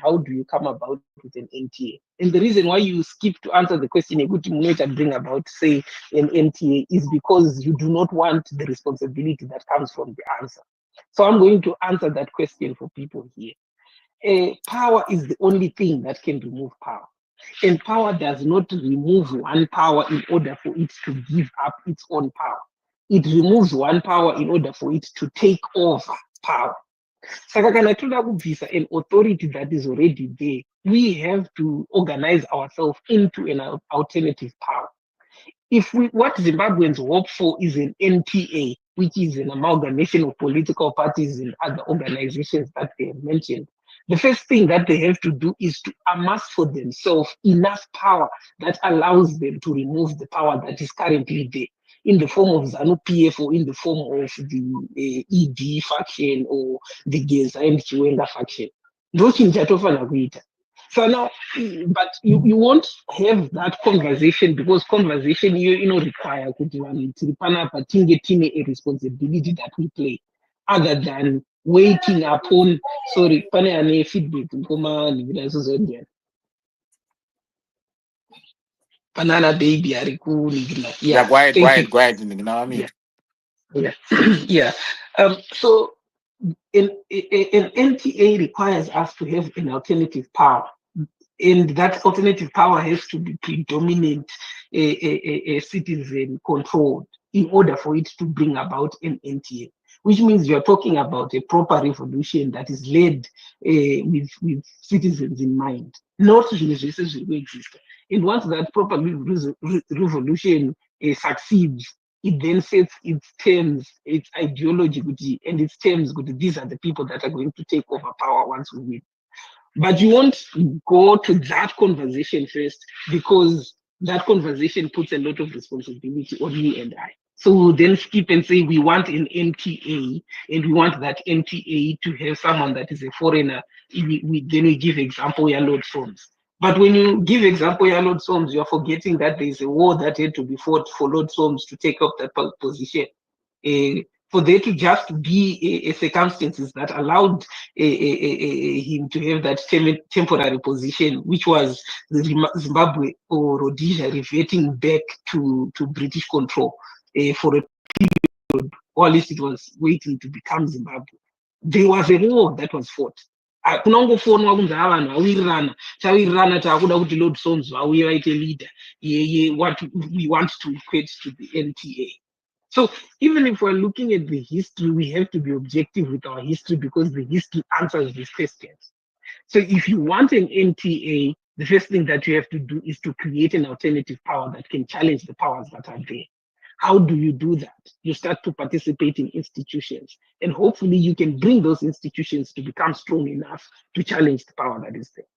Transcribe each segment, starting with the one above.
how do you come about with an NTA? And the reason why you skip to answer the question, a good to bring about, say, an NTA, is because you do not want the responsibility that comes from the answer. So I'm going to answer that question for people here. Power is the only thing that can remove power. And power does not remove one power in order for it to give up its own power. It removes one power in order for it to take over power. Saka kana toda kubvisa an authority that is already there, we have to organize ourselves into an alternative power. What Zimbabweans hope for is an NTA, which is an amalgamation of political parties and other organizations that they have mentioned, the first thing that they have to do is to amass for themselves enough power that allows them to remove the power that is currently there, in the form of Zanu PF or in the form of the ED faction or the Geza and Chiwenga faction. So now, but you won't have that conversation because conversation require a responsibility that we play, other than waiting upon. Sorry, pane feedback banana baby yeah, quiet, you know what I mean? Yeah. So an NTA requires us to have an alternative power, and that alternative power has to be predominant citizen controlled in order for it to bring about an NTA, which means you're talking about a proper revolution that is led with citizens in mind, not resources will exist. And once that proper revolution succeeds, it then sets its terms, its ideology, and its terms. These are the people that are going to take over power once we win. But you won't go to that conversation first, because that conversation puts a lot of responsibility on you and I. So we'll then skip and say we want an NTA, and we want that NTA to have someone that is a foreigner. Then we give example, Lord Soms. But when you give example, Lord Soms, you're forgetting that there's a war that had to be fought for Lord Soms to take up that position. For there to just be circumstances that allowed him to have that temporary position, which was the Zimbabwe or Rhodesia reverting back to British control for a period, or at least it was waiting to become Zimbabwe. There was a war that was fought. Kunongofonwa kunzi vanhu vawirirana tawirirana taakuda kuti Lord Sons vauye vaite leader what we want to equate to the NTA. So even if we're looking at the history, we have to be objective with our history, because the history answers these questions. So if you want an NTA, the first thing that you have to do is to create an alternative power that can challenge the powers that are there. How do you do that? You start to participate in institutions, and hopefully you can bring those institutions to become strong enough to challenge the power that is there.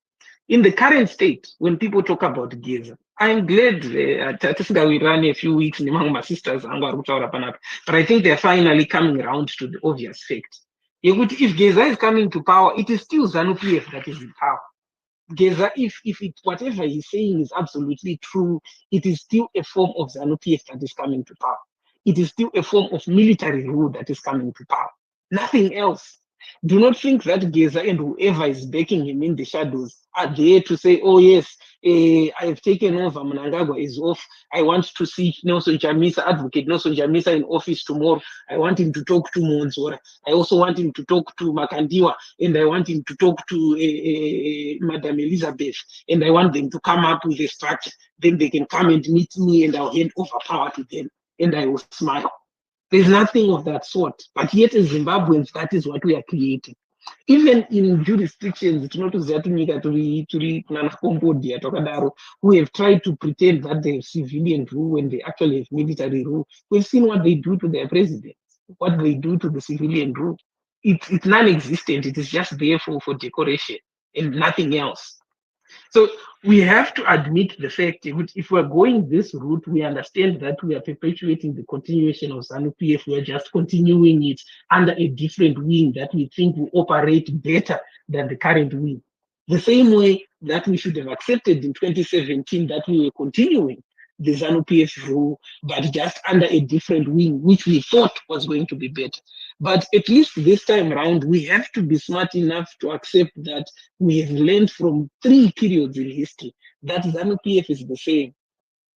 In the current state, when people talk about Geza, I'm glad we ran a few weeks among my sisters, but I think they're finally coming around to the obvious fact. If Geza is coming to power, it is still Zanu PF that is in power. Geza, if whatever he's saying is absolutely true, it is still a form of Zanu PF that is coming to power. It is still a form of military rule that is coming to power. Nothing else. Do not think that Geza and whoever is backing him in the shadows are there to say, oh yes, I've taken over, MNANGAGWA is off. I want to see Nelson Chamisa, Advocate Nelson Chamisa in office tomorrow. I want him to talk to Monzora. I also want him to talk to Makandiwa, and I want him to talk to Madam Elizabeth, and I want them to come up with a structure. Then they can come and meet me, and I'll hand over power to them, and I will smile. There's nothing of that sort. But yet as Zimbabweans, that is what we are creating. Even in jurisdictions, who have tried to pretend that they have civilian rule when they actually have military rule, we've seen what they do to their presidents, what they do to the civilian rule. It's non-existent. It is just there for decoration and nothing else. So we have to admit the fact that if we're going this route, we understand that we are perpetuating the continuation of Zanu PF. We are just continuing it under a different wing that we think will operate better than the current wing. The same way that we should have accepted in 2017 that we were continuing the Zanu PF rule, but just under a different wing, which we thought was going to be better. But at least this time around, we have to be smart enough to accept that we have learned from 3 periods in history that Zanu PF is the same,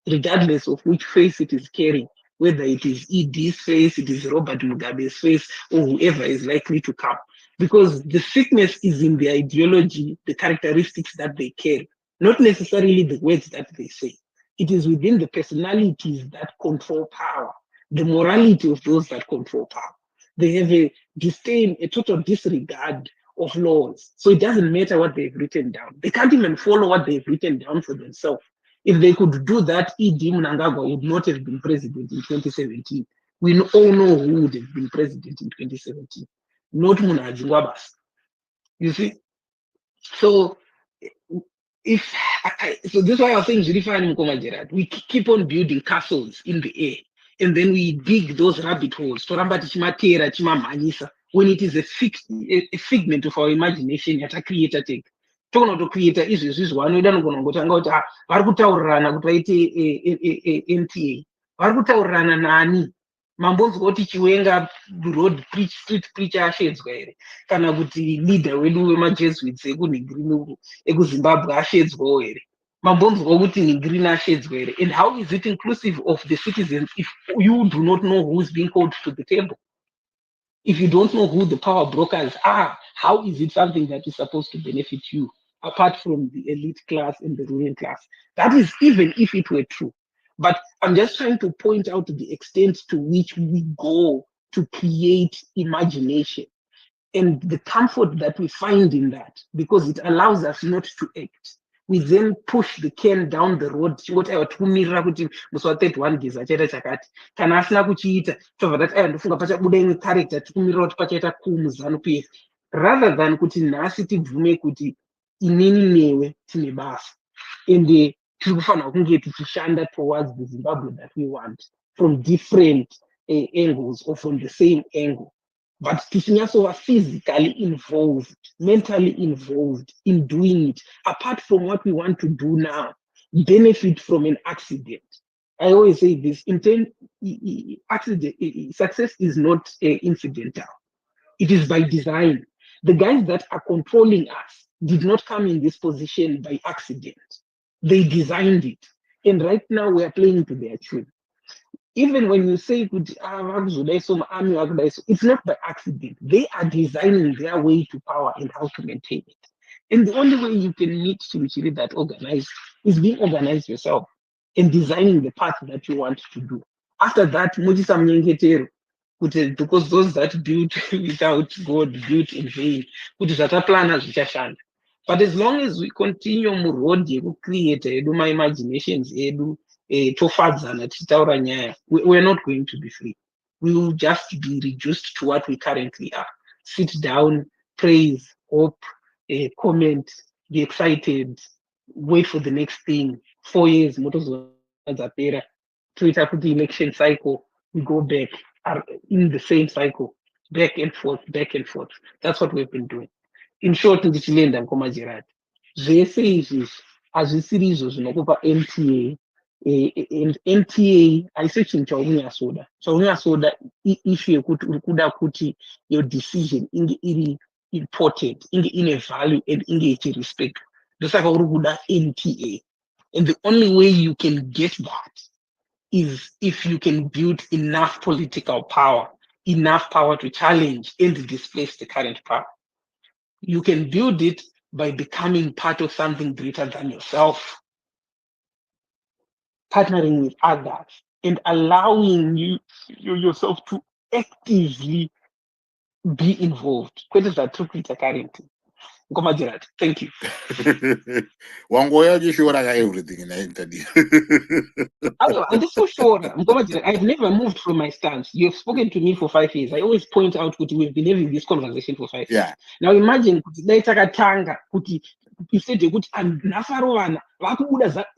regardless of which face it is carrying, whether it is ED's face, it is Robert Mugabe's face, or whoever is likely to come. Because the sickness is in the ideology, the characteristics that they carry, not necessarily the words that they say. It is within the personalities that control power, the morality of those that control power. They have a disdain, a total disregard of laws. So it doesn't matter what they've written down. They can't even follow what they've written down for themselves. If they could do that, MNANGAGWA would not have been president in 2017. We all know who would have been president in 2017. Not Munajingwa. You see? So so this is why I was saying we keep on building castles in the air, and then we dig those rabbit holes when it is a figment of our imagination yata creator take. Togona to creator izvi vanoida nogotanga kuti vari kutaurirana kuti vaite NTA, vari kutaurirana nani? Mambonzwa kuti Chiwenga road street preacher ashedzwa here, kana kuti leader wedu wemajesuits ekunhingirinu ekuZimbabwe ashedzwawo here, mambonzwa kuti nhingirinu ashedzwa here. And how is it inclusive of the citizens if you do not know who's being called to the table? If you don't know who the power brokers are, how is it something that is supposed to benefit you, apart from the elite class and the ruling class? That is even if it were true. But I'm just trying to point out the extent to which we go to create imagination and the comfort that we find in that, because it allows us not to act. We then push the can down the road. Rather than kuti nhasi tibvume kuti inini newe tine basa ende tiri kufanira kunge tichishanda towards the Zimbabwe that we want from different angles or from the same angle, but tichinyatsova physically involved, mentally involved in doing it, apart from what we want to do now, benefit from an accident. I always say this, success is not incidental. It is by design. The guys that are controlling us did not come in this position by accident. They designed it. And right now we are playing to their tune. Even when you say it's not by accident. They are designing their way to power and how to maintain it. And the only way you can meet Chimichiri that organized is being organized yourself and designing the path that you want to do. After that, because those that build without God built in vain. But as long as we continue to create my imaginations, we're not going to be free. We will just be reduced to what we currently are. Sit down, praise, hope, comment, be excited, wait for the next thing. 4 years, Twitter put the election cycle, we go back, are in the same cycle, back and forth, back and forth. That's what we've been doing. In short, ndichilenda mukoma Gerard, zvese izvi hazvisiri izvo zvinokupa NTA. NTA haisi chinhu chaunonyatsoda. Chaunonyatsoda issue yekuti uri kuda kuti your decision inge iri important, inge ine value and inge ichirespectwa. Ndosaka uri kuda NTA. And the only way you can get that is if you can build enough political power, enough power to challenge and displace the current power. You can build it by becoming part of something greater than yourself, partnering with others, and allowing yourself to actively be involved. Kwete zvatiri currently. Ngoma Gerard, thank you. Wangoya jishora everything in the interview. I'm just so sure. I've never moved from my stance. You've spoken to me for 5 years. I always point out that we've been having this conversation for 5 years. Now imagine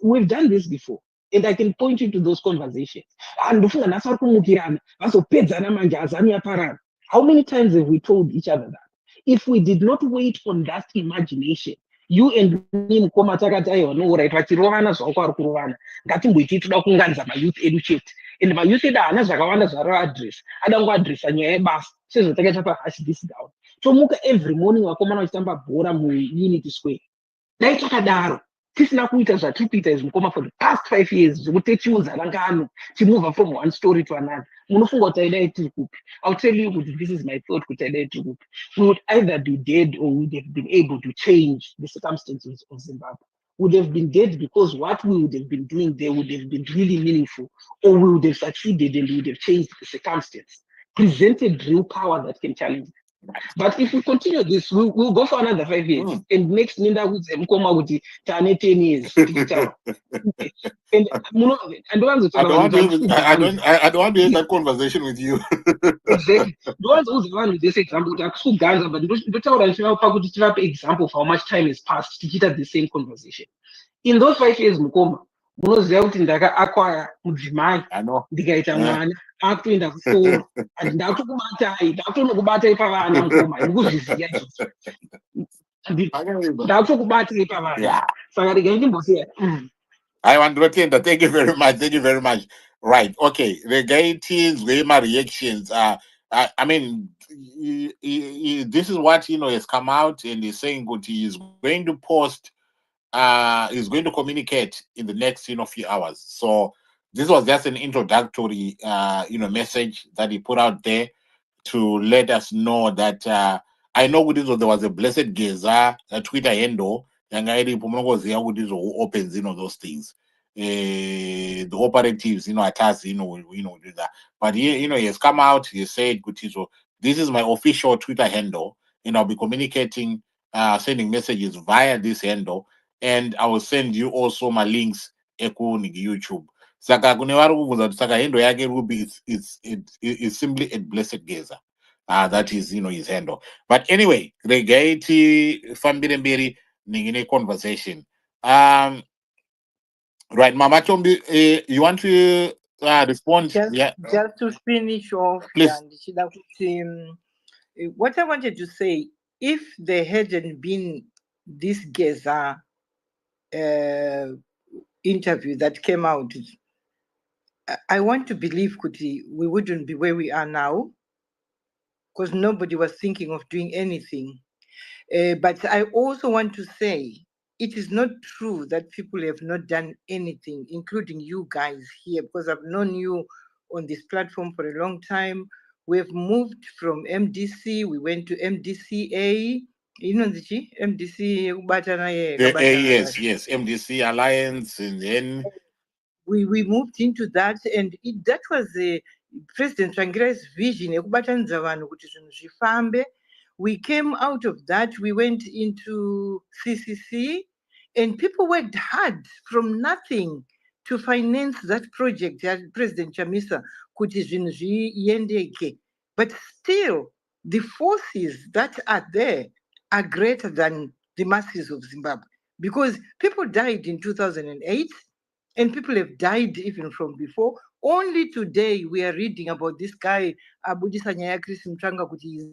we've done this before. And I can point you to those conversations. How many times have we told each other that? If we did not wait on that imagination, you and me mukoma takataiwa no right vachirovana zvaukwari kurovana ngatimboiti toda kuunganidza mayouth educate and mayouth edu haana zvakawanda zvaro address ada kungoadressa nyaya yebasa sezvotakaita pahashi this down tomuka every morning vakomana vachitamba bhora muunity square. Dai takadaro tisina kuita zvatiri kuita izvi mukoma for the past 5 years zvekutetiudza ngano timove from one story to another. Munofunga kuti aidai tiri kupi? I'll tell you kuti this is my thought kuti aidai tiri kupi. We would either be dead or we would have been able to change the circumstances of Zimbabwe. Would have been dead because what we would have been doing there would have been really meaningful, or we would have succeeded and we would have changed the circumstance, presented real power that can challenge. But if we continue this, we'll go for another 5 years. And next, Ninda would say, Mkoma would 10 years. And I don't want to have that conversation with you. Exactly. The ones who's the one with this example, they're so Gaza, but don't example of how much time has passed to get at the same conversation. In those 5 years, Mukoma, munoziva kuti ndakaacquire mudzimai ndikaita mwana akutoenda kuchikoro and ndakutokubatai pavana mukoma ndikuzviziva izvozvo ndakutokubatai pavana saka regai ndimbosiya. I want to attend. Thank you very much. Thank you very much. Right. Okay. The guy teams, my reactions. I mean, this is what has come out, and he's saying that he is going to post. Is going to communicate in the next few hours. So this was just an introductory message that he put out there to let us know that I know there was a blessed Geza, a Twitter handle, and who opens those things. The operatives, attacks, do that. But he has come out, he said, this is my official Twitter handle, and I'll be communicating, sending messages via this handle. And I will send you also my links on YouTube. Saka saka handle yake Ruby is simply a blessed Geza. That is his handle. But anyway, regaiti fambirembiri ningine conversation. Right, Mama Chombi, you want to respond? Just to finish off, please. What I wanted to say, if there hadn't been this Geza interview that came out, I want to believe, Kuti, we wouldn't be where we are now, because nobody was thinking of doing anything. But I also want to say, it is not true that people have not done anything, including you guys here, because I've known you on this platform for a long time. We have moved from MDC, we went to MDCA, the MDC yes, MDC Alliance, and then we moved into that, and that was President Tsvangira's vision. We came out of that, we went into CCC, and people worked hard from nothing to finance that project. President Chamisa but still, the forces that are there are greater than the masses of Zimbabwe, because people died in 2008 and people have died even from before. Only today we are reading about this guy Abudisa Nyaya Chris Mtranga kuti is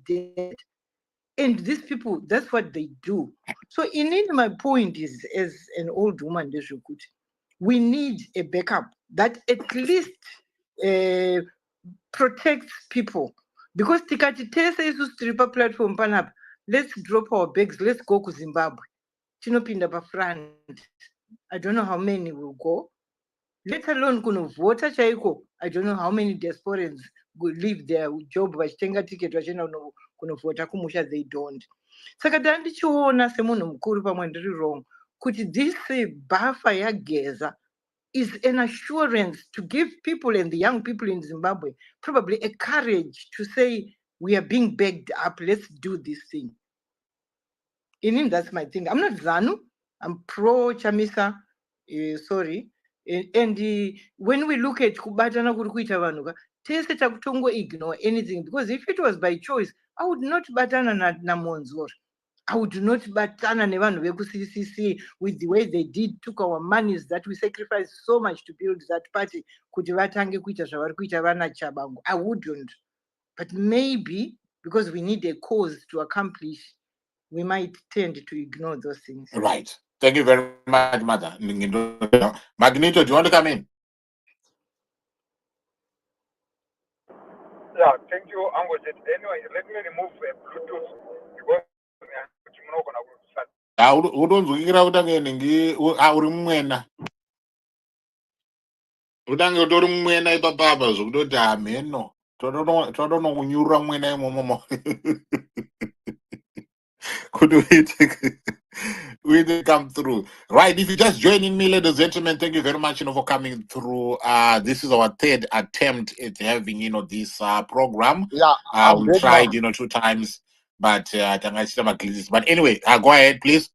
dead, and these people, that's what they do. So my point is, as an old woman, we need a backup that at least protects people, because tikati tese isu stripper platform panapa, let's drop our bags, let's go to Zimbabwe, tinopinda pa front, I don't know how many will go, let alone kuno voter chaiko. I don't know how many diasporans will leave their job vachitenga ticket vachenda kuno voter kumusha, they don't. Saka ndandichiona semunhu mukuru pamwe ndiri wrong kuti this buffer ya Geza is an assurance to give people and the young people in Zimbabwe probably a courage to say, we are being begged up, let's do this thing. In him, that's my thing. I'm not Zanu, I'm pro Chamisa, sorry. And when we look at kubatana kurikuita vanuka, tese takutongo ignore anything, because if it was by choice, I would not batana na Monzor. I would not batana nevanhu veku-CCC with the way they did, took our monies that we sacrificed so much to build that party, kuti vatange kuita zvavari kuita vana Chabangu. I wouldn't. But maybe because we need a cause to accomplish, we might tend to ignore those things. Right. Thank you very much, Mother. Magneto, do you want to come in? Yeah, thank you, Ango. Anyway, let me remove Bluetooth because I'm not gonna start. Udonzwikira utangeni uri mumwena utange utori mumwena ipapapa zvokutoti hameno todonokunyurura mumwena imomomo could we come through. Right, if you just joining me, ladies and gentlemen, thank you very much, for coming through. This is our third attempt at having, this program. Yeah, I'm We great tried, now. 2 times, but anyway, go ahead, please.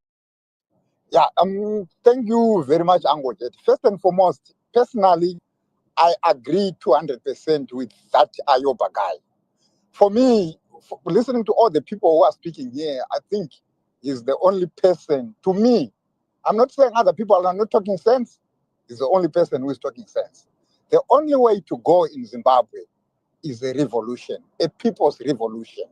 Yeah, thank you very much, Angojet. First and foremost, personally, I agree 200% with that Ayoba guy. For me, listening to all the people who are speaking here, I think he's the only person, to me, I'm not saying other people are not talking sense, he's the only person who is talking sense. The only way to go in Zimbabwe is a revolution, a people's revolution.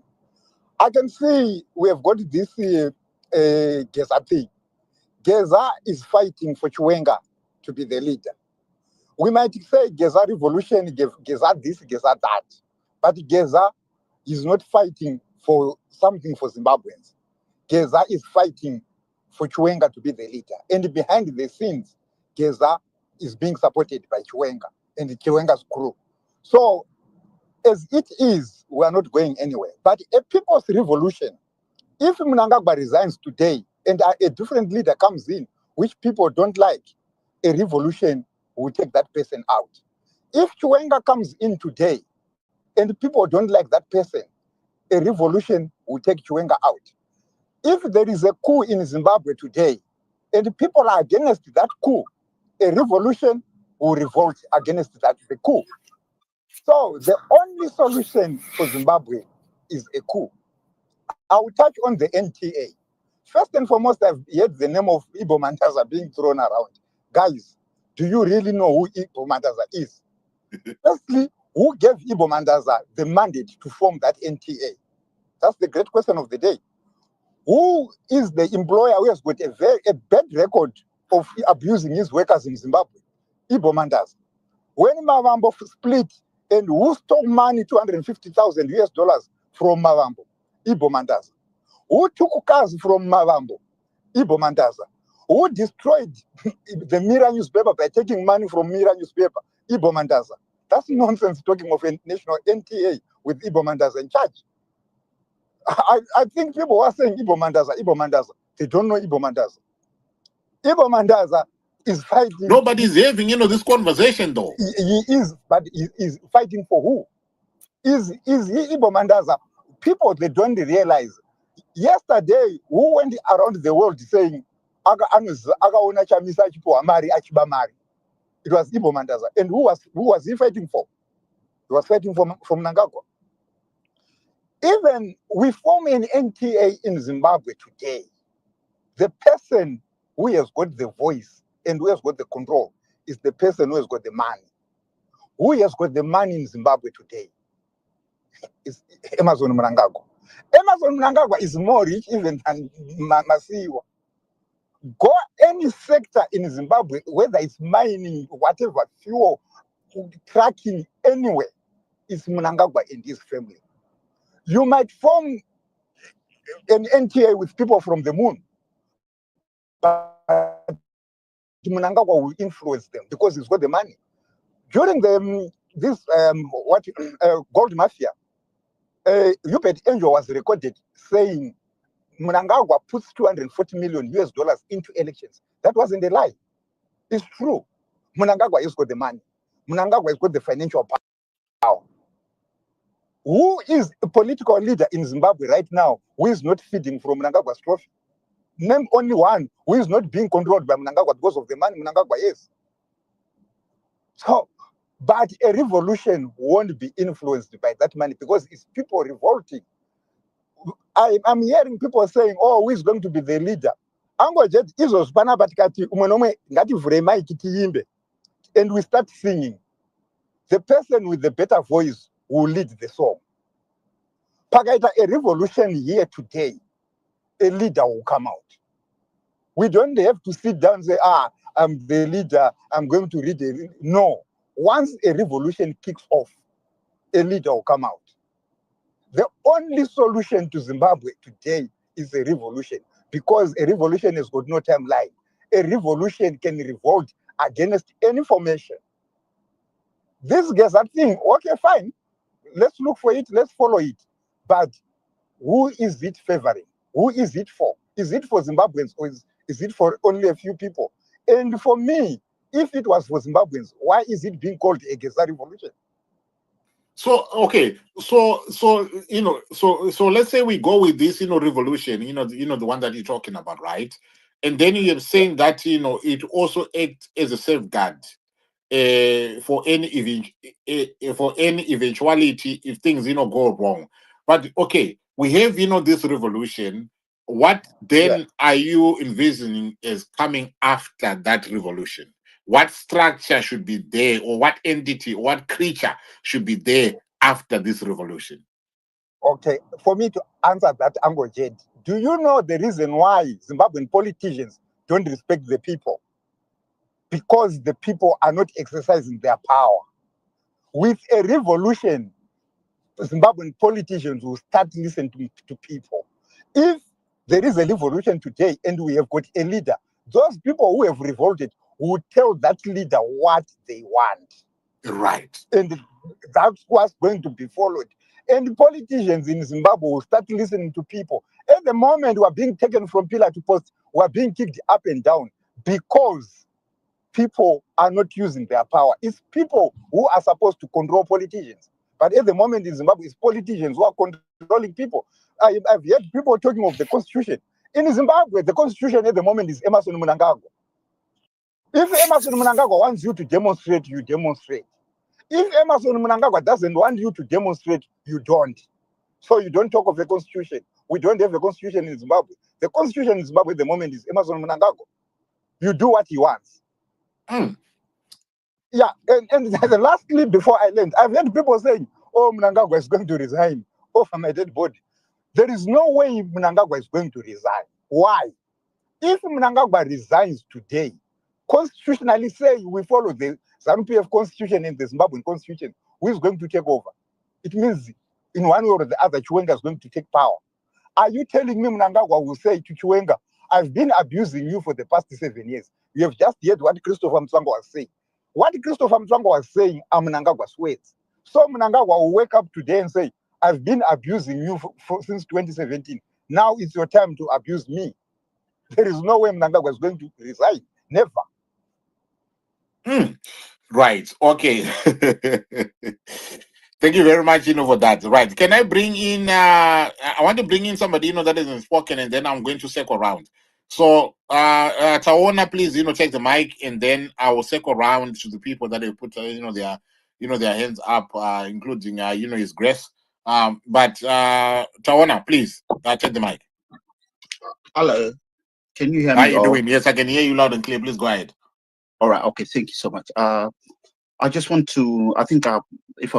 I can see we have got this Geza thing. Geza is fighting for Chiwenga to be the leader. We might say Geza revolution, Geza this, Geza that. But Geza is not fighting for something for Zimbabweans. Geza is fighting for Chiwenga to be the leader. And behind the scenes, Geza is being supported by Chiwenga and Chiwenga's crew. So, as it is, we are not going anywhere. But a people's revolution, if MNANGAGWA resigns today and a different leader comes in, which people don't like, a revolution will take that person out. If Chiwenga comes in today and people don't like that person, a revolution will take Chiwenga out. If there is a coup in Zimbabwe today and people are against that coup, a revolution will revolt against the coup. So the only solution for Zimbabwe is a coup. I will touch on the NTA. First and foremost, I've heard the name of Ibo Mandaza being thrown around. Guys, do you really know who Ibo Mandaza is? Firstly, who gave Ibo Mandaza the mandate to form that NTA? That's the great question of the day. Who is the employer who has got a bad record of abusing his workers in Zimbabwe? Ibo Mandaza. When Mavambo split, and who stole money, $250,000 from Mavambo? Ibo Mandaza. Who took cars from Mavambo? Ibo Mandaza. Who destroyed the Mirror newspaper by taking money from Mirror newspaper? Ibo Mandaza. That's nonsense talking of a national NTA with Ibo Mandaza in charge. I think people are saying Ibo Mandaza. They don't know Ibo Mandaza. Ibo Mandaza is fighting. Nobody's having, this conversation though. He is, but he is fighting for who? Is he Ibo Mandaza? People, they don't realize. Yesterday, who went around the world saying, it was Ibo Mandaza. And who was he fighting for? He was fighting from MNANGAGWA. Even we form an NTA in Zimbabwe today. The person who has got the voice and who has got the control is the person who has got the money. Who has got the money in Zimbabwe today? Is Emmerson Mnangagwa. Emmerson Mnangagwa is more rich even than Masiwa. Go any sector in Zimbabwe, whether it's mining, whatever, fuel, tracking, anywhere, it's Mnangagwa and his family. You might form an NTA with people from the moon, but Mnangagwa will influence them because he's got the money. During this gold mafia, Hubert Angel was recorded saying Mnangagwa puts $240 million into elections. That wasn't a lie. It's true. Mnangagwa has got the money. Mnangagwa has got the financial power. Who is a political leader in Zimbabwe right now who is not feeding from Mnangagwa's trophy? Name only one who is not being controlled by Mnangagwa because of the money Mnangagwa is. So, but a revolution won't be influenced by that money because it's people revolting. I'm hearing people saying, oh, who is going to be the leader? And we start singing. The person with the better voice will lead the song. Pagaita, a revolution here today, a leader will come out. We don't have to sit down and say, I'm the leader, I'm going to lead. No. Once a revolution kicks off, a leader will come out. The only solution to Zimbabwe today is a revolution, because a revolution has got no timeline. A revolution can revolt against any formation. This Geza thing, okay, fine. Let's look for it, let's follow it. But who is it favoring? Who is it for? Is it for Zimbabweans, or is it for only a few people? And for me, if it was for Zimbabweans, why is it being called a Geza revolution? So okay, so so let's say we go with this revolution, the one that you're talking about, right? And then you're saying that it also acts as a safeguard for any eventuality if things go wrong. But okay, we have this revolution. What Yeah. then are you envisioning as coming after that revolution? What structure should be there, or what entity, or what creature should be there after this revolution? Okay, for me to answer that, Ango Jed, do you know the reason why Zimbabwean politicians don't respect the people? Because the people are not exercising their power. With a revolution, Zimbabwean politicians will start listening to people. If there is a revolution today and we have got a leader, those people who have revolted will tell that leader what they want. Right. And that's what's going to be followed. And politicians in Zimbabwe will start listening to people. At the moment, we're being taken from pillar to post, we're being kicked up and down because people are not using their power. It's people who are supposed to control politicians. But at the moment in Zimbabwe, it's politicians who are controlling people. I've heard people talking of the constitution. In Zimbabwe, the constitution at the moment is Emerson Mnangagwa. If Emerson Mnangagwa wants you to demonstrate, you demonstrate. If Emerson Mnangagwa doesn't want you to demonstrate, you don't. So you don't talk of a constitution. We don't have a constitution in Zimbabwe. The constitution in Zimbabwe at the moment is Emerson Mnangagwa. You do what he wants. Mm. Yeah, and the last clip before I land, I've heard people saying, oh, Mnangagwa is going to resign over my dead body. There is no way Mnangagwa is going to resign. Why? If Mnangagwa resigns today, constitutionally say we follow the Zanu PF constitution and the Zimbabwean constitution, who is going to take over? It means in one way or the other, Chiwenga is going to take power. Are you telling me Mnangagwa will say to Chiwenga, I've been abusing you for the past 7 years? You have just heard what Christopher Mtswangwa was saying. What Christopher Mtswangwa was saying are Mnangagwa's words. So Mnangagwa will wake up today and say, I've been abusing you since 2017. Now it's your time to abuse me. There is no way Mnangagwa is going to resign. Never. Mm. Right. Okay. Thank you very much, for that. Right. Can I bring in I want to bring in somebody, that isn't spoken, and then I'm going to circle around. So Taona, please, take the mic, and then I will circle around to the people that have put their hands up, including His Grace. But Taona, please, take the mic. Hello, can you hear How me? you doing? Yes, I can hear you loud and clear. Please go ahead. All right, okay, thank you so much. I just want to, I think if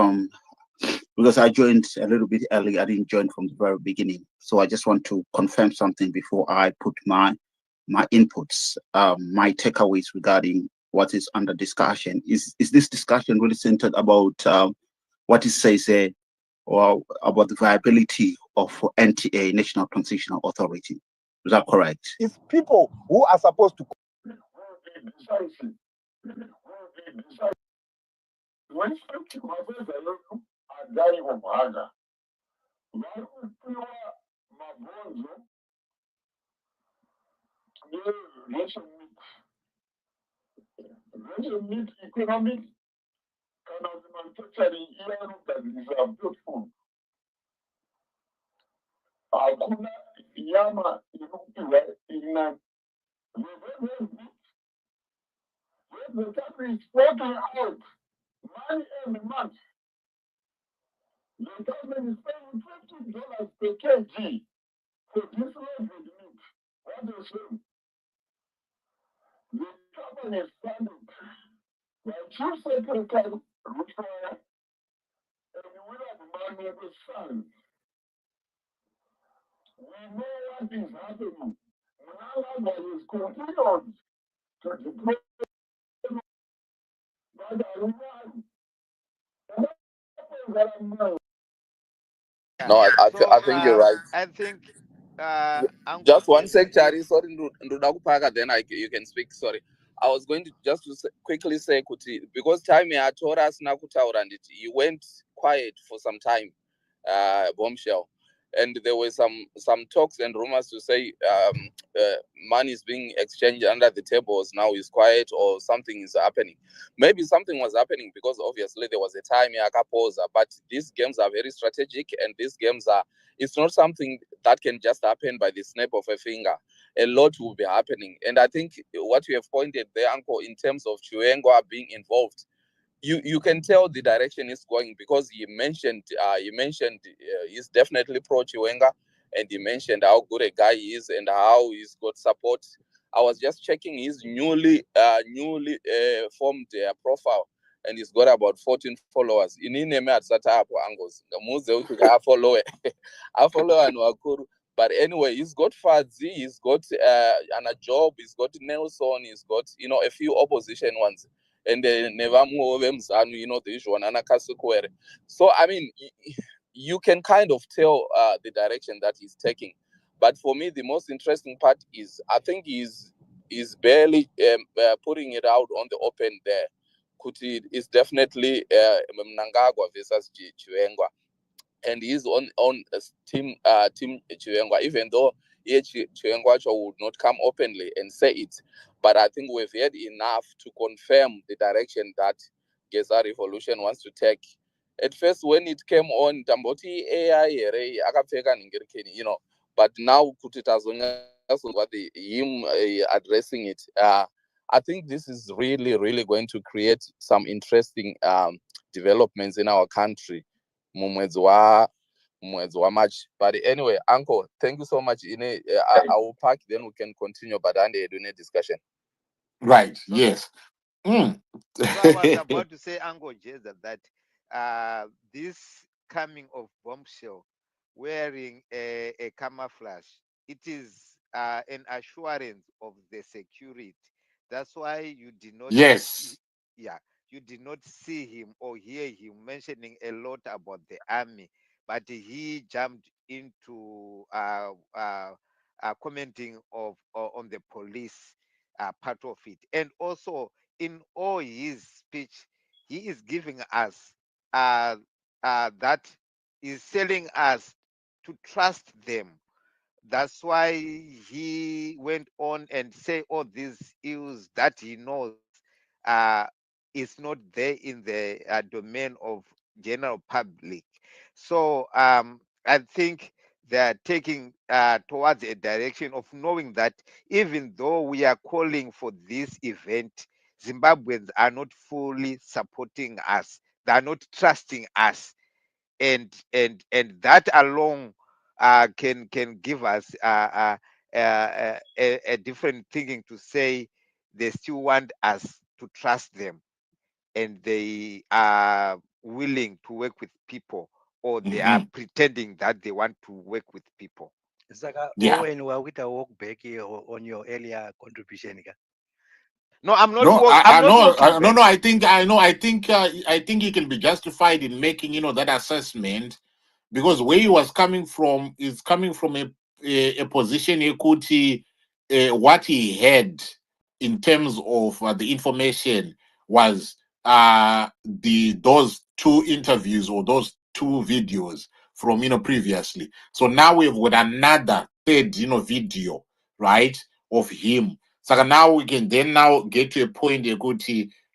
because I joined a little bit early, I didn't join from the very beginning. So I just want to confirm something before I put my inputs, my takeaways regarding what is under discussion. Is this discussion really centered about what it says or about the viability of NTA, National Transitional Authority? Is that correct? It's people who are supposed to economics kana manufacturing iyano beautiful. Hakuna nyama inopiwa ina the country is working out money every month. The government is paying $50 per kg for this loaded meat. What is it? The company is funded by Chief Secretary Rutaya and William Manuel's son. We know what is happening. Mnangagwa is continued to deploy by the run. And that is what I'm Yeah. No, I So think you're right. I think Uncle Just one Geza sec, is Chari. Sorry, Nduda Kupaka, then you can speak. Sorry. I was going to just to quickly say, Kuti, because time I told us Nakutaura and you went quiet for some time, Bombshell. And there were some talks and rumors to say money is being exchanged under the tables now is quiet or something is happening. Maybe something was happening because obviously there was a time Yakaposa, but these games are very strategic and these games are, it's not something that can just happen by the snap of a finger. A lot will be happening. And I think what you have pointed there, Uncle, in terms of Chiwenga being involved, you can tell the direction is going because he mentioned he's definitely pro Chiwenga, and he mentioned how good a guy he is and how he's got support. I was just checking his newly formed profile, and he's got about 14 followers. In name at Sata angles, I follow I follow and Wakuru. But anyway, he's got Fadzi, he's got Anna Job, he's got Nelson, he's got a few opposition ones, and never move them, the issue one Anakasukwere. So I mean, you can kind of tell the direction that he's taking. But for me, the most interesting part is I think he's barely putting it out on the open there. Kuti is definitely Mnangagwa versus Chiwenga, and he's on team Chiwenga, even though Chiwenga would not come openly and say it. But I think we've heard enough to confirm the direction that Geza Revolution wants to take. At first, when it came on, Tamboti AI, but now Kutitazonya, him addressing it. I think this is really, really going to create some interesting developments in our country. Much. But anyway, Uncle, thank you so much. I will pack, then we can continue. But I'm doing a discussion. Right. Yes. So I was about to say, Uncle Geza, that this coming of Bombshell wearing a camouflage, it is an assurance of the security. That's why you did not Yes. you did not see him or hear him mentioning a lot about the army, but he jumped into commenting on the police part of it. And also in all his speech, he is giving us that is telling us to trust them. That's why he went on and say all these ills that he knows is not there in the domain of general public. So I think they are taking towards a direction of knowing that even though we are calling for this event, Zimbabweans are not fully supporting us. They are not trusting us, and that alone can give us a different thinking to say they still want us to trust them, and they are willing to work with people, or they are pretending that they want to work with people. Zaka, Yeah. Owen, we walk back here on your earlier contribution. No, I'm not. No, I'm not no, walking no, back. no. I think he can be justified in making that assessment, because where he was coming from is coming from a position equity. What he had in terms of the information was those two interviews or those two videos from previously. So now we've got another third video, right, of him. So now we can then now get to a point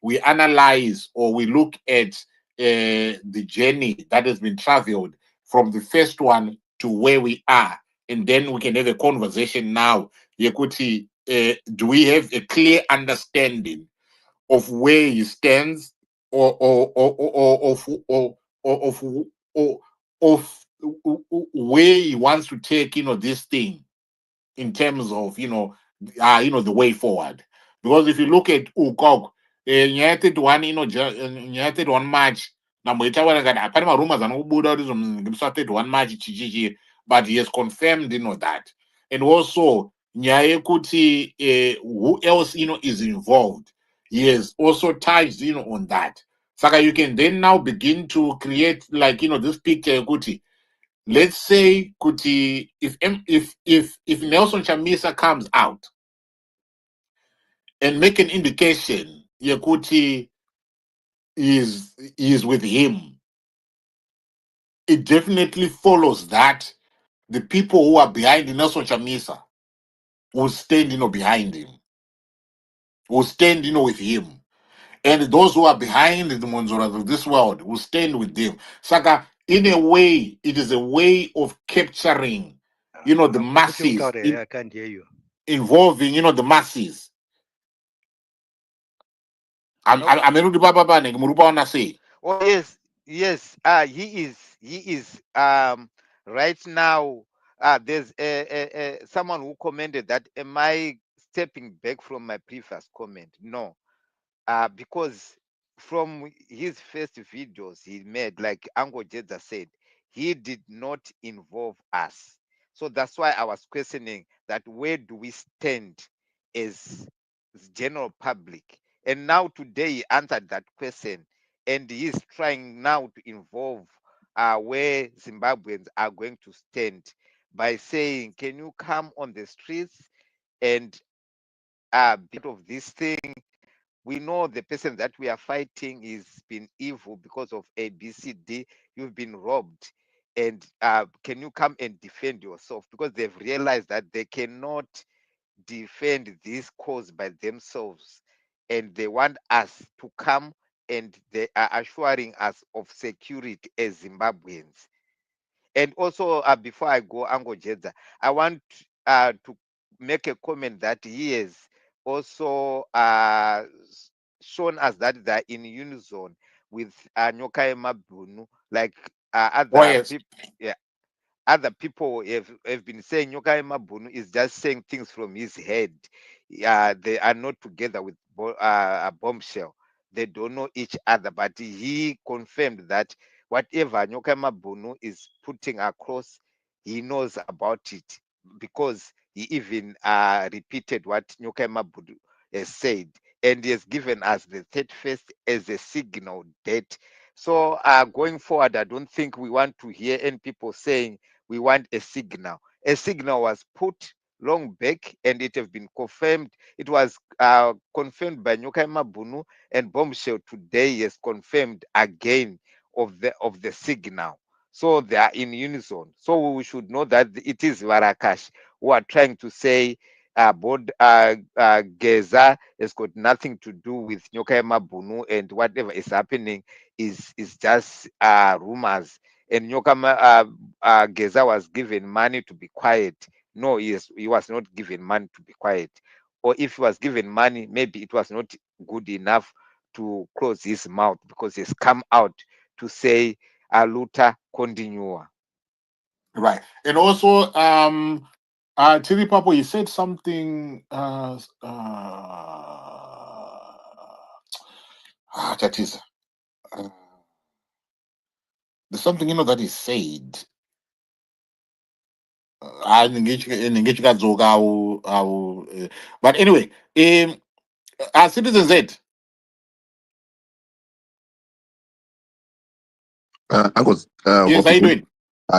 we analyze or we look at the journey that has been traveled from the first one to where we are, and then we can have a conversation now. Do we have a clear understanding of where he stands, or of where he wants to take this thing in terms of the way forward? Because if you look at Ukok, United one United one match namboitaura ngati apana marumors anobuda kuti ngimsatted one match chichichi, but he has confirmed that. And also nyaya yekuti who else is involved, he has also touched on that. Saka you can then now begin to create this picture yekuti let's say Kuti, if Nelson Chamisa comes out and make an indication, Kuti is with him, it definitely follows that the people who are behind Nelson Chamisa will stand, behind him, will stand, with him. And those who are behind the Monzoras of this world will stand with them. Saka, in a way, it is a way of capturing, the masses, I can't hear you. involving, the masses. I'm say. Oh yes, yes. He is. Right now, there's someone who commented that, am I stepping back from my previous comment? No, because from his first videos he made, like Uncle Geza said, he did not involve us. So that's why I was questioning that, where do we stand as general public? And now today he answered that question, and he's trying now to involve where Zimbabweans are going to stand by saying, can you come on the streets and bit of this thing? We know the person that we are fighting is been evil because of A, B, C, D. You've been robbed. And can you come and defend yourself? Because they've realized that they cannot defend this cause by themselves. And they want us to come, and they are assuring us of security as Zimbabweans. And also, before I go, Ango Jedza, I want to make a comment that he has also shown us that they're in unison with Nyoka Mabunu, like Oh, other yes. people. Yeah, other people have been saying Nyoka Mabunu is just saying things from his head. They are not together with a Bombshell. They don't know each other, but he confirmed that whatever Nyoka Mabunu is putting across, he knows about it, because he even repeated what Nyoka Mabunu has said, and he has given us the 31st as a signal date. So going forward, I don't think we want to hear any people saying we want a signal. A signal was put long back, and it have been confirmed. It was confirmed by Nyoka Mabunu, and Bombshell today has confirmed again of the signal. So they are in unison. So we should know that it is Warakash who are trying to say Geza has got nothing to do with Nyoka Mabunu, and whatever is happening is just rumors. And Geza was given money to be quiet. No, he was not given money to be quiet. Or if he was given money, maybe it was not good enough to close his mouth, because he's come out to say luta continua. Right. And also, Chili Papo, you said something. That is, there's something that he said. I engage but anyway, Citizen Z. Uncle, Yes, hope how you you good. doing?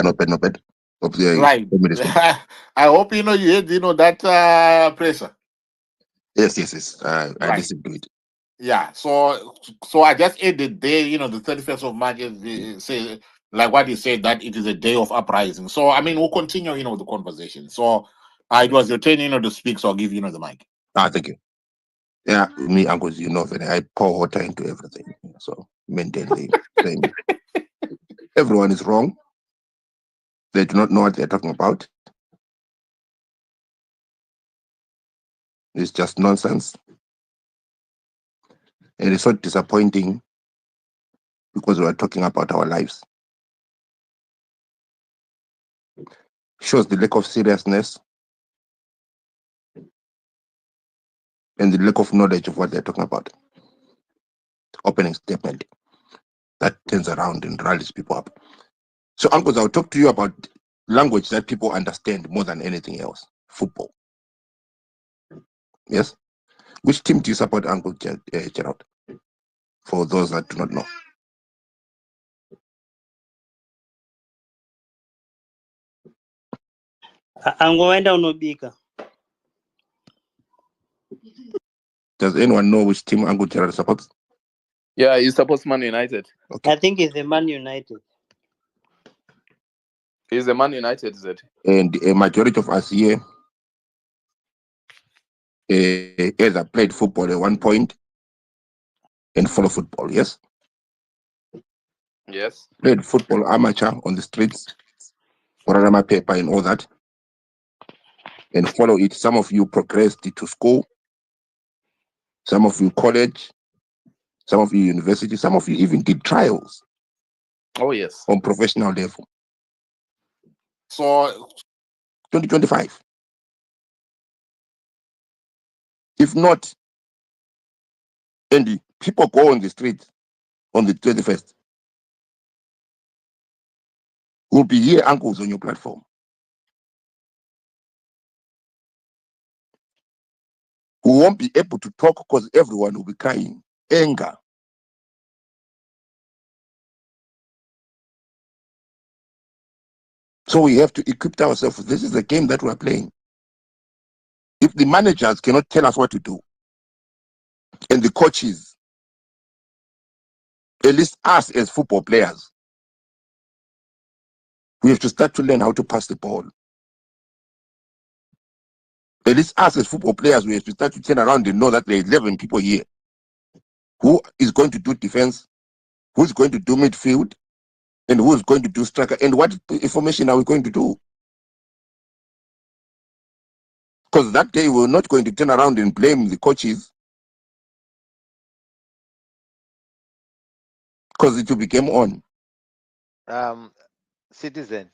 Not bad, not bad. Hope you Right. let me respond. I hope you had that presser. Yes. I Right. listened to it. Yeah. So I just added there, the 31st of March, say, like what he said, that it is a day of uprising. So I mean, we'll continue, the conversation. So it was your turn, to speak. So I'll give you, the mic. Thank you. Yeah, me, uncles, I pour water into everything. So mentally saying everyone is wrong. They do not know what they're talking about. It's just nonsense. And it's so disappointing, because we are talking about our lives. Shows the lack of seriousness and the lack of knowledge of what they're talking about. Opening statement that turns around and rallies people up. So, uncles, I'll talk to you about language that people understand more than anything else. Football. Yes? Which team do you support, Uncle Gerald? For those that do not know. Angoenda unobika. Does anyone know which team Uncle Gerald supports? Yeah, he supports Man United. Okay. I think it's the Man United. He's a Man United, is it? And a majority of us here either played football at one point and follow football, yes? Yes. Played football amateur on the streets, or my paper and all that, and follow it. Some of you progressed to school, some of you college, some of you university, some of you even did trials Oh, yes. on professional level. So 2025. If not, and the people go on the street on the 21st, will be here uncles on your platform. Who won't be able to talk because everyone will be crying. Anger. So we have to equip ourselves. This is the game that we're playing. If the managers cannot tell us what to do, and the coaches, at least us as football players, we have to start to learn how to pass the ball. At least us as football players, we have to start to turn around and know that there are 11 people here. Who is going to do defense? Who's going to do midfield? And who's going to do striker? And what information are we going to do? Because that day we're not going to turn around and blame the coaches, because it will be game on. Citizen,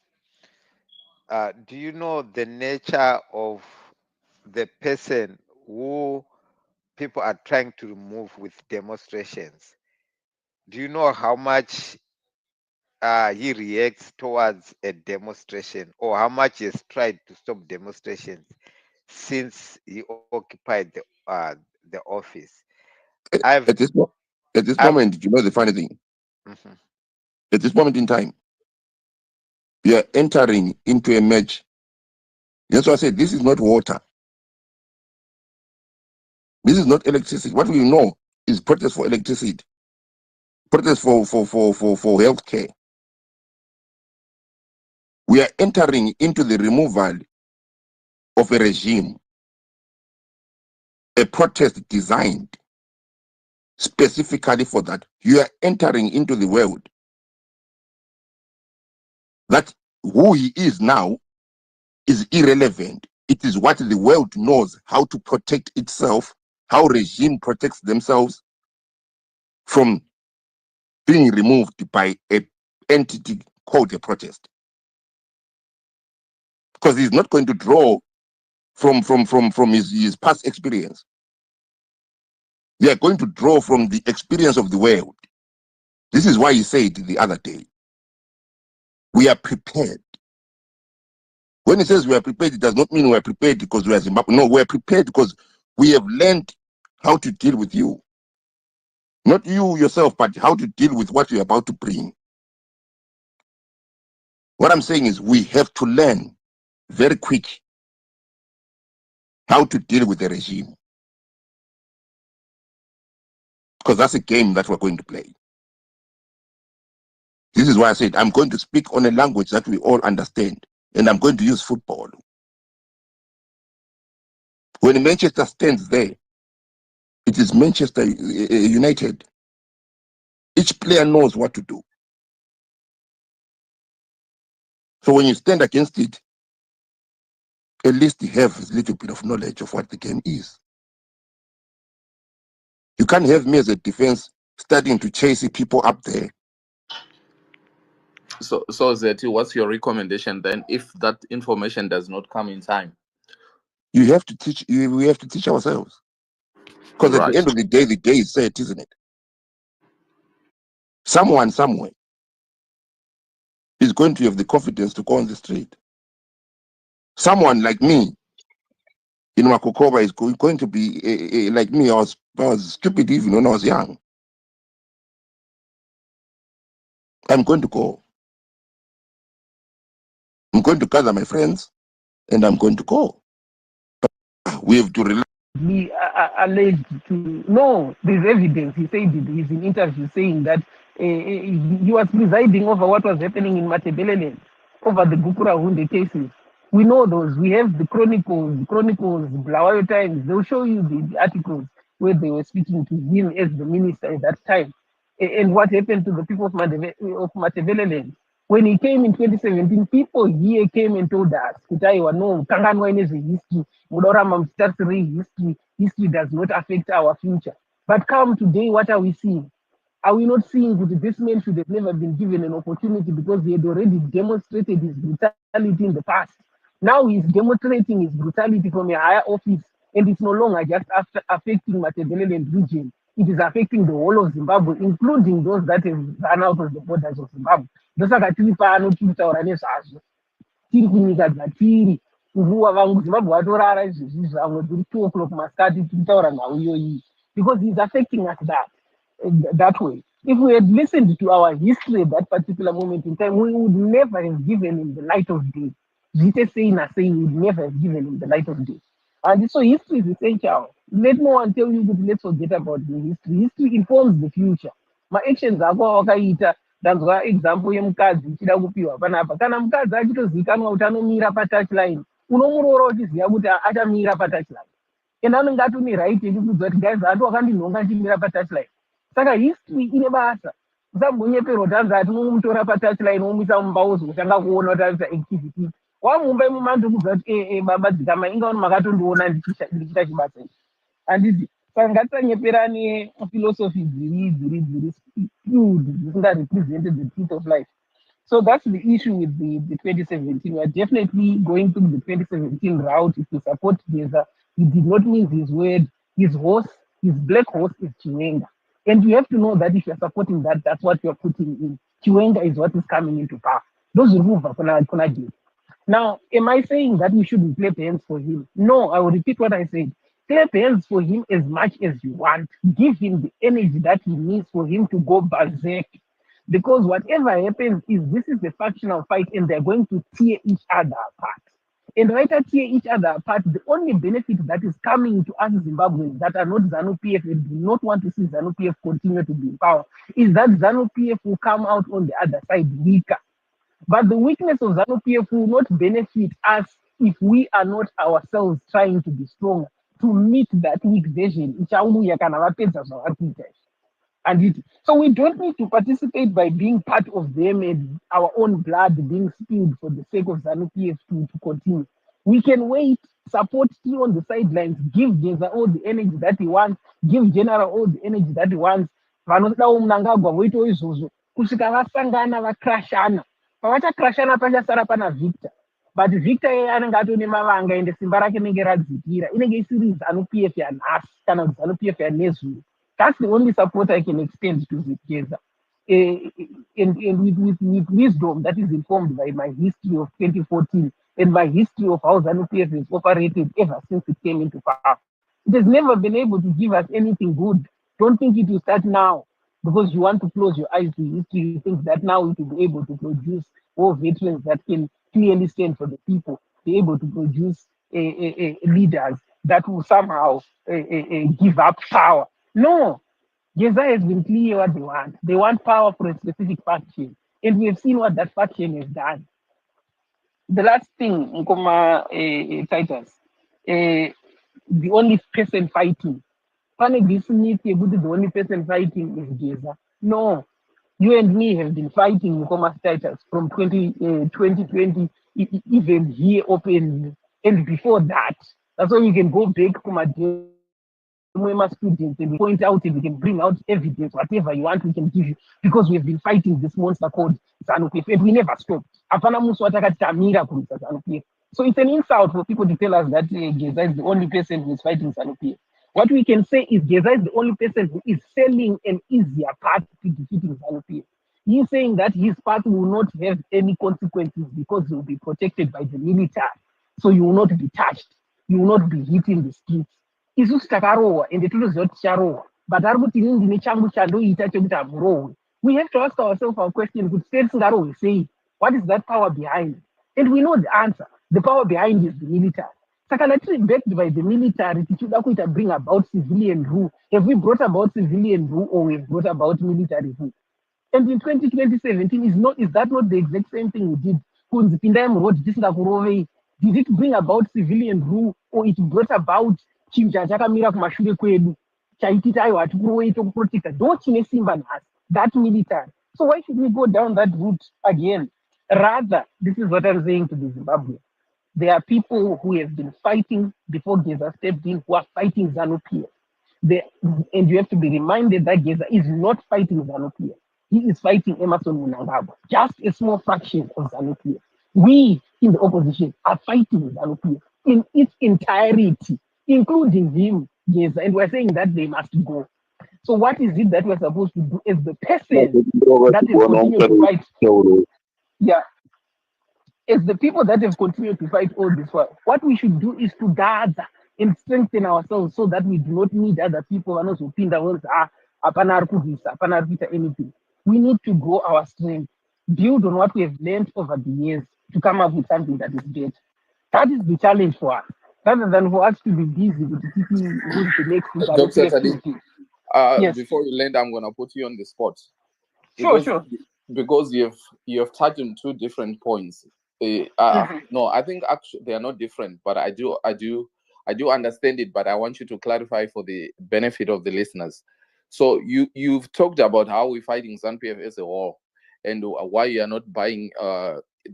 do you know the nature of the person who people are trying to remove with demonstrations? Do you know how much he reacts towards a demonstration, or how much he has tried to stop demonstrations since he occupied the office? At this moment, you know the funny thing? Mhm. At this moment in time, we are entering into a match. That's why I said this is not water. This is not electricity. What we know is protest for electricity, protest for healthcare. We are entering into the removal of a regime, a protest designed specifically for that. You are entering into the world that who he is now is irrelevant. It is what the world knows how to protect itself, how regime protects themselves from being removed by an entity called a protest. Because he's not going to draw from his past experience. They are going to draw from the experience of the world. This is why he said the other day, we are prepared. When he says we are prepared, it does not mean we are prepared because we are Zimbabwe. No, we are prepared because we have learned how to deal with you. Not you yourself, but how to deal with what you're about to bring. What I'm saying is we have to learn very quick how to deal with the regime. Because that's a game that we're going to play. This is why I said I'm going to speak on a language that we all understand, and I'm going to use football. When Manchester stands there, it is Manchester United. Each player knows what to do. So when you stand against it, at least you have a little bit of knowledge of what the game is. You can't have me as a defense starting to chase people up there. So Zeti, what's your recommendation then if that information does not come in time? You have to teach. We have to teach ourselves. Because at the end of the day is set, isn't it? Someone somewhere is going to have the confidence to go on the street. Someone like me in Makokoba is going to be like me. I was stupid even when I was young. I'm going to go. I'm going to gather my friends. and I'm going to go. But we have to rely. He alleged to no, there's evidence. He said it. He's in interview saying that he was presiding over what was happening in Matebelele, over the Gukura Hunde cases. We know those. We have the chronicles, Blawayo Times. They'll show you the articles where they were speaking to him as the minister at that time. And what happened to the people of Matebelele. When he came in 2017, people here came and told us, Kutaiwa, no, Kanganwa is a history, Mudorama history, history does not affect our future. But come today, what are we seeing? Are we not seeing that this man should have never been given an opportunity because he had already demonstrated his brutality in the past? Now he's demonstrating his brutality from a higher office, and it's no longer just affecting Matebelele region. It is affecting the whole of Zimbabwe, including those that have run out of the borders of Zimbabwe. Ndosaka tiri pano tiri kutaura nezvazvo, tiri kunyika dzatiri, nguva vangu Zimbabwe vatorara izvezvi zvamwe dziri 2 o'clock masikati tiri kutaura nhau iyoyi, because he's affecting us that way. If we had listened to our history at that particular moment in time, we would never have given him the light of day. Zite saying and saying we would never have given him the light of day. And so history is essential. Let no one tell you that let's forget about the history. History informs the future. My actions are wakaita ndanzwa example yemukadzi ichida kupiwa panapa. Kana mukadzi achitozikanwa kuti anomira patouchline, unomuroora uchiziva kuti achamira patouchline. And anenge atone right yekuudza kuti guys ati wakandinhonga ndichimira patouchline. Saka history ine basa. Usambonyeperwa kuti anzi atinomutora patouchline womuisa mumbauzo kutanga kuona kuti aita activity. Wamumba mumando kuudza kuti baba dzikama ingaoni makatondiona ndichiita chibasa ichi. Handiti saka ngatisanyeperane philosophy dziri skewed dzisinga represented the truth of life. So that's the issue with the 2017. We are definitely going through the 2017 route. If we support Geza, he did not miss his word. His horse, his black horse is Chiwenga. And you have to know that if you're supporting that, that's what you're putting in. Chiwenga is what is coming into power. Those remove Geza. Now, am I saying that we shouldn't clap hands for him? No, I will repeat what I said. Clap hands for him as much as you want. Give him the energy that he needs for him to go berserk. Because whatever happens this is a factional fight and they're going to tear each other apart. And right at tear each other apart, the only benefit that is coming to us Zimbabweans that are not Zanu PF and do not want to see Zanu PF continue to be in power is that Zanu PF will come out on the other side weaker. But the weakness of Zanu PF will not benefit us if we are not ourselves trying to be stronger to meet that weak version. And so we don't need to participate by being part of them and our own blood being spilled for the sake of Zanu PF to continue. We can wait, support still on the sidelines, give Geza all the energy that he wants, give General all the energy that he wants. Vanoda MNANGAGWA voitawo izvozvo kusvika vasangana vakrashana. Pavachacrashana pachasara pana Victor. But Victor anenge atone mavanga ende simba rake rinenge radzikira. Inenge isiri Zanu PF yanhasi kana Zanu PF yanezuro. That's the only support I can extend to Geza. And with wisdom that is informed by my history of 2014 and my history of how Zanu PF has operated ever since it came into power. It has never been able to give us anything good. Don't think it will start now because you want to close your eyes to history. You think that now it will be able to produce all veterans that can clearly stand for the people, be able to produce leaders that will somehow give up power. No, Geza has been clear what they want. They want power for a specific faction. And we have seen what that faction has done. The last thing, Nkoma Titus, the only person fighting. The only person fighting is Geza. No, you and me have been fighting Nkoma Titus from 2020, even here openly. And before that, that's why we can go back to my students and point out and we can bring out evidence, whatever you want, we can give you, because we have been fighting this monster called Zanu PF and we never stopped. So it's an insult for people to tell us that Geza is the only person who is fighting Zanu PF. What we can say is Geza is the only person who is selling an easier path to defeating Zanu PF. He's saying that his path will not have any consequences because he will be protected by the military. So you will not be touched. You will not be hit in the streets. Isusu takarohwa ende tinoziva kuti ticharohwa, but ari kuti inini ndine changu chandoita chekuti hamurohwe. We have to ask ourselves our question kuti sei tisingarohwe sei? What is that power behind it? And we know the answer. The power behind is the military. Saka backed by the military, to bring about civilian rule. Have we brought about civilian rule or we've brought about military rule? And in 2017, is that not the exact same thing we did? Did it bring about civilian rule or it brought about chakamira kumashure kwedu? Chaitita aiwa hatikuroita kuprotecta ndo chine simba nhasi, that military. So why should we go down that route again? Rather, this is what I'm saying to the Zimbabwe. There are people who have been fighting before Geza stepped in, who are fighting Zanu PF. And you have to be reminded that Geza is not fighting Zanu PF. He is fighting Emerson MNANGAGWA, just a small fraction of Zanu PF. We in the opposition are fighting Zanu PF in its entirety, including him, Geza, and we're saying that they must go. So what is it that we're supposed to do as the person that is continuing to fight? Yeah. As the people that have continued to fight all this while, what we should do is to gather and strengthen ourselves so that we do not need other people and also anything. We need to grow our strength, build on what we have learned over the years to come up with something that is better. That is the challenge for us, rather than for us to be busy with the next Dr. Sadi, yes. Before you land, I'm gonna put you on the spot. Sure. Because you have touched on two different points. No, I think actually they are not different, but I do understand it, but I want you to clarify for the benefit of the listeners. So you've talked about how we're fighting Zanu PF as a whole and why you are not buying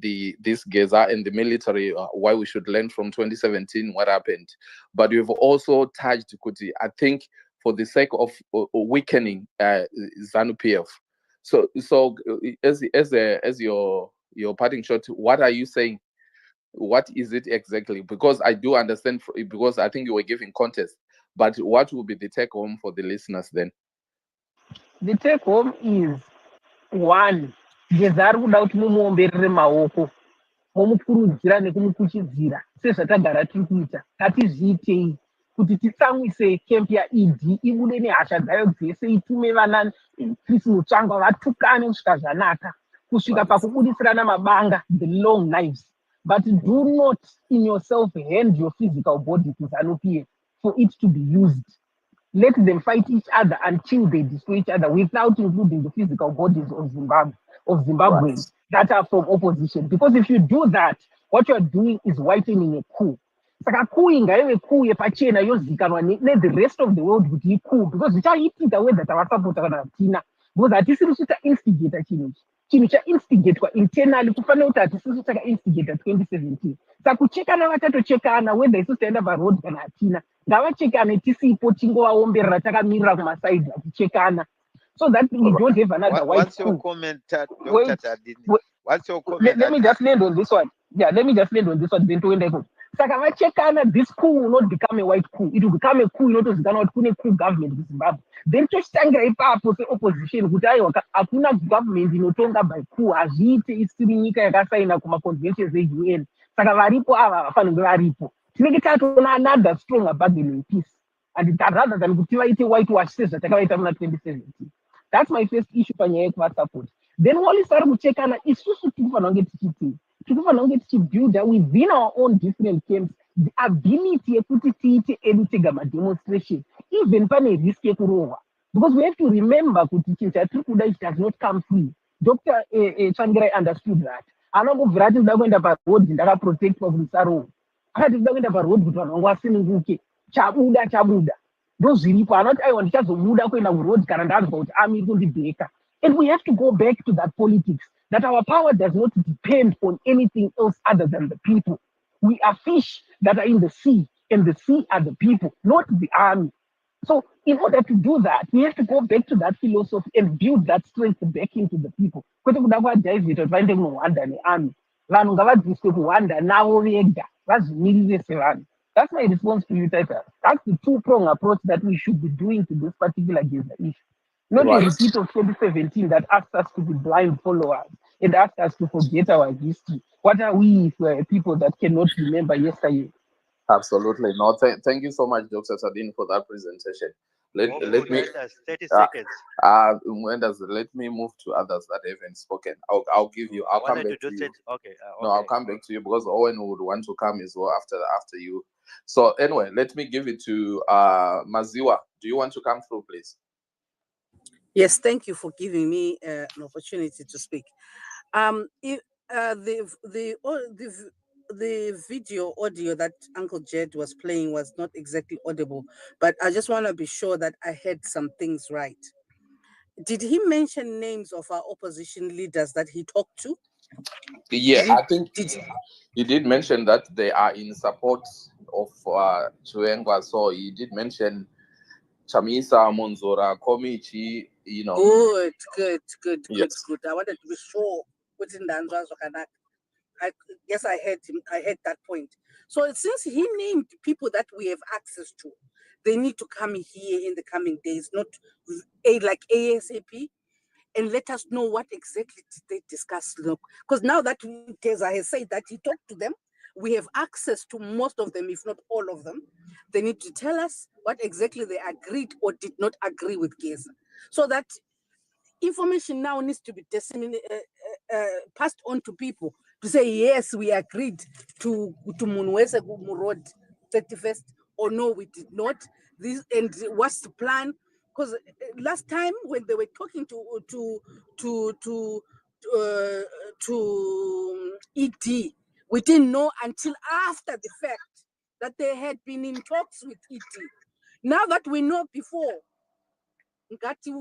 this Geza and the military, why we should learn from 2017 what happened. But you've also touched, Kuti, I think, for the sake of weakening Zanu PF. So as your parting shot, what are you saying? What is it exactly? Because I do understand, because I think you were giving context, but what will be the take home for the listeners then? The take home is one, Geza ari kuda kuti mumuomberere maoko, mumukurudzira nekumukuchidzira sezvatagara tiri kuita. Ngatizviitei kuti titsamwise kempi yaED ibude nehasha dzayo dzese, itume vana Chris Mutsvangwa vatukane kusvika zvanaka, kusvika pakubudisirana mabanga, the long knives. But do not in yourself hand your physical body to Zanu PF for it to be used. Let them fight each other until they destroy each other, without including the physical bodies of Zimbabweans that are from opposition. Because if you do that, what you're doing is whitening a coup. Saka coup ingaive coup yepachena yozikanwa the rest of the world kuti coup, because zvichaitita whether tavasapota kana hatina, because hatisiri kuita instigator chinhu chainstigatwa internally kufanira kuti hatisisi takainstigator 2017. Saka kuchekana vatatochekana whether isusu taenda paroad kana hatina, ngavachekane tisipo tingovaomberera takamirira kumasaidi vatichekana, so that we don't have another white What's your coup. comment, Dr. Tadini? What's your comment? Let me just land on this one. Yeah, let me just land on this one. Then to end up. Saka vachekana, this coup will not become a white coup. It will become a coup inotozikanwa kuti kune coup government in Zimbabwe. Then tochitangira ipapo seopposition kuti aiwa hakuna government inotonga by coup, hazviite isiri nyika yakasaina kumaconventions eUN. Saka varipo ava havafaniri kunge varipo. Tinenge tatoona another stronger bargaining piece, and rather than kuti vaite whitewash sezvatakavaita muna 2017. That's my first issue panyaya yekuvasupport. Then walisari kuchekana, isusu tikufanira kunge tichitei, tikufanira kunge tichibuilda within our own different camps the ability yekuti tiite edu tega mademonstration even pane risk yekurohwa, because we have to remember kuti chinhu chatiri kuda ichi does not come free. Dr. Changirai understood that. Anongobvira ati ndida kuenda paroad ndakaprotectwa kuti sarohwa, akati ndida kuenda paroad kuti vanhu vangu vasununguke, chabuda ndozviripo. Anoti aiwa ndichazobuda kuenda kuroad kana ndanzwa kuti amiri kundibheka. And we have to go back to that politics, that our power does not depend on anything else other than the people. We are fish that are in the sea, and the sea are the people, not the army. So in order to do that, we have to go back to that philosophy and build that strength back into the people. Kwete kuda kuadhaivheta kuti vaende kunohwanda nearmy. Vanhu ngavabviswe kuhwanda navo vega, vazvimirire sevanhu. That's my response to you, Taita. That's the two-pronged approach that we should be doing to this particular Geza issue. Not a repeat of 2017 that asked us to be blind followers and asked us to forget our history. What are we if we're people that cannot remember yesterday? Absolutely. No, thank you so much, Dr. Sadin, for that presentation. Let Go let for me. Wenders, 30 seconds. Wenders, let me move to others that haven't spoken. I'll give you. I I'll come wanted to back to do you. it. Okay, No, I'll okay. come back to you because Owen would want to come as well after you. So anyway, let me give it to Maziwa. Do you want to come through, please? Yes, thank you for giving me an opportunity to speak. If, the video audio that Uncle Jed was playing was not exactly audible, but I just want to be sure that I heard some things right. Did he mention names of our opposition leaders that he talked to? Yeah, I think Did he did mention that they are in support of Chiwenga. So he did mention Chamisa, Monzora, Komichi, you know. Good. Yes. I wanted to be sure. I guess I heard him. I heard that point. So since he named people that we have access to, they need to come here in the coming days, not like ASAP, and let us know what exactly did they discuss. Because now that Geza has said that he talked to them, we have access to most of them, if not all of them. They need to tell us what exactly they agreed or did not agree with Geza, so that information now needs to be disseminated, passed on to people to say, yes, we agreed to Munwese Road 31st, or no, we did not. This, and what's the plan? Because last time when they were talking to ED, we didn't know until after the fact that they had been in talks with ED. Now that we know before, ngathi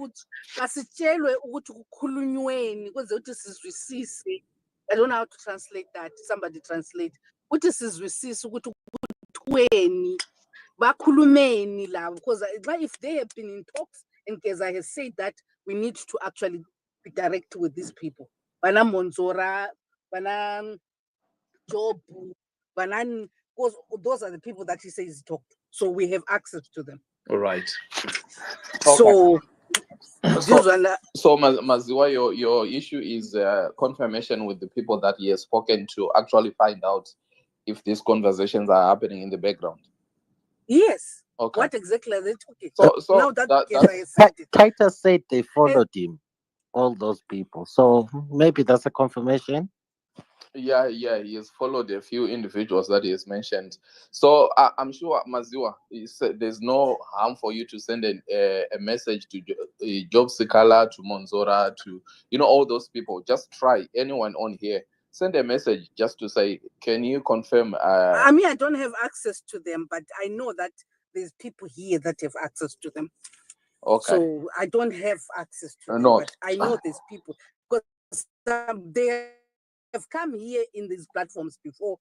kasitshelwe ukuthi kukhulunyweni kwenze ukuthi sizwisise. I don't know how to translate that. Somebody translate. Ukuthi sizwisise ukuthi kuthweni bakhulumeni labo, because if they have been in talks and Geza has said that we need to actually be direct with these people. Bana Monzora, Bana Job, Bana, because those are the people that he says talk to. So we have access to them. All right. So, so Maziwa, your issue is confirmation with the people that he has spoken to actually find out if these conversations are happening in the background. Yes. Okay. What exactly are they talking? So now that Titus said they followed him, all those people. So maybe that's a confirmation. Yeah, he has followed a few individuals that he has mentioned. So I'm sure Maziwa, there's no harm for you to send a message to Job Sikala, to Monzora, to all those people. Just try anyone on here. Send a message just to say, can you confirm? I mean, I don't have access to them, but I know that there's people here that have access to them. Okay. So I don't have access to them, No. but I know there's people, because they have come here in these platforms before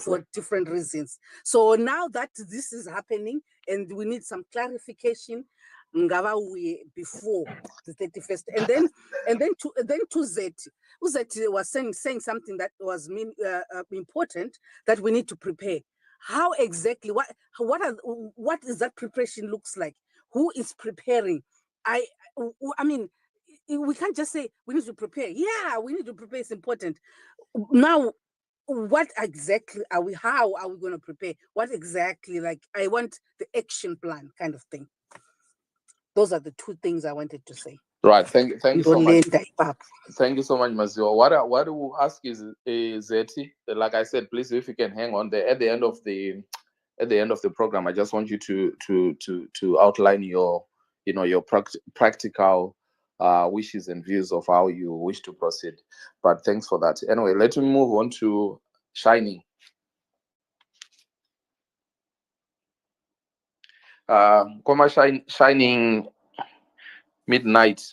for different reasons. So now that this is happening and we need some clarification before the 31st, and then to Z was saying something that was important, that we need to prepare. How exactly, what is that preparation looks like? Who is preparing? I mean, we can't just say we need to prepare. Yeah, we need to prepare. It's important. Now, what exactly are we? How are we going to prepare? What exactly? Like, I want the action plan, kind of thing. Those are the two things I wanted to say. Right. Thank you so much. Thank you so much, Maziwa. What I will ask is Zeti, like I said, please, if you can hang on there at the end of the program, I just want you to outline your practical wishes and views of how you wish to proceed. But thanks for that. Anyway, let me move on to Shining. Shining Midnight.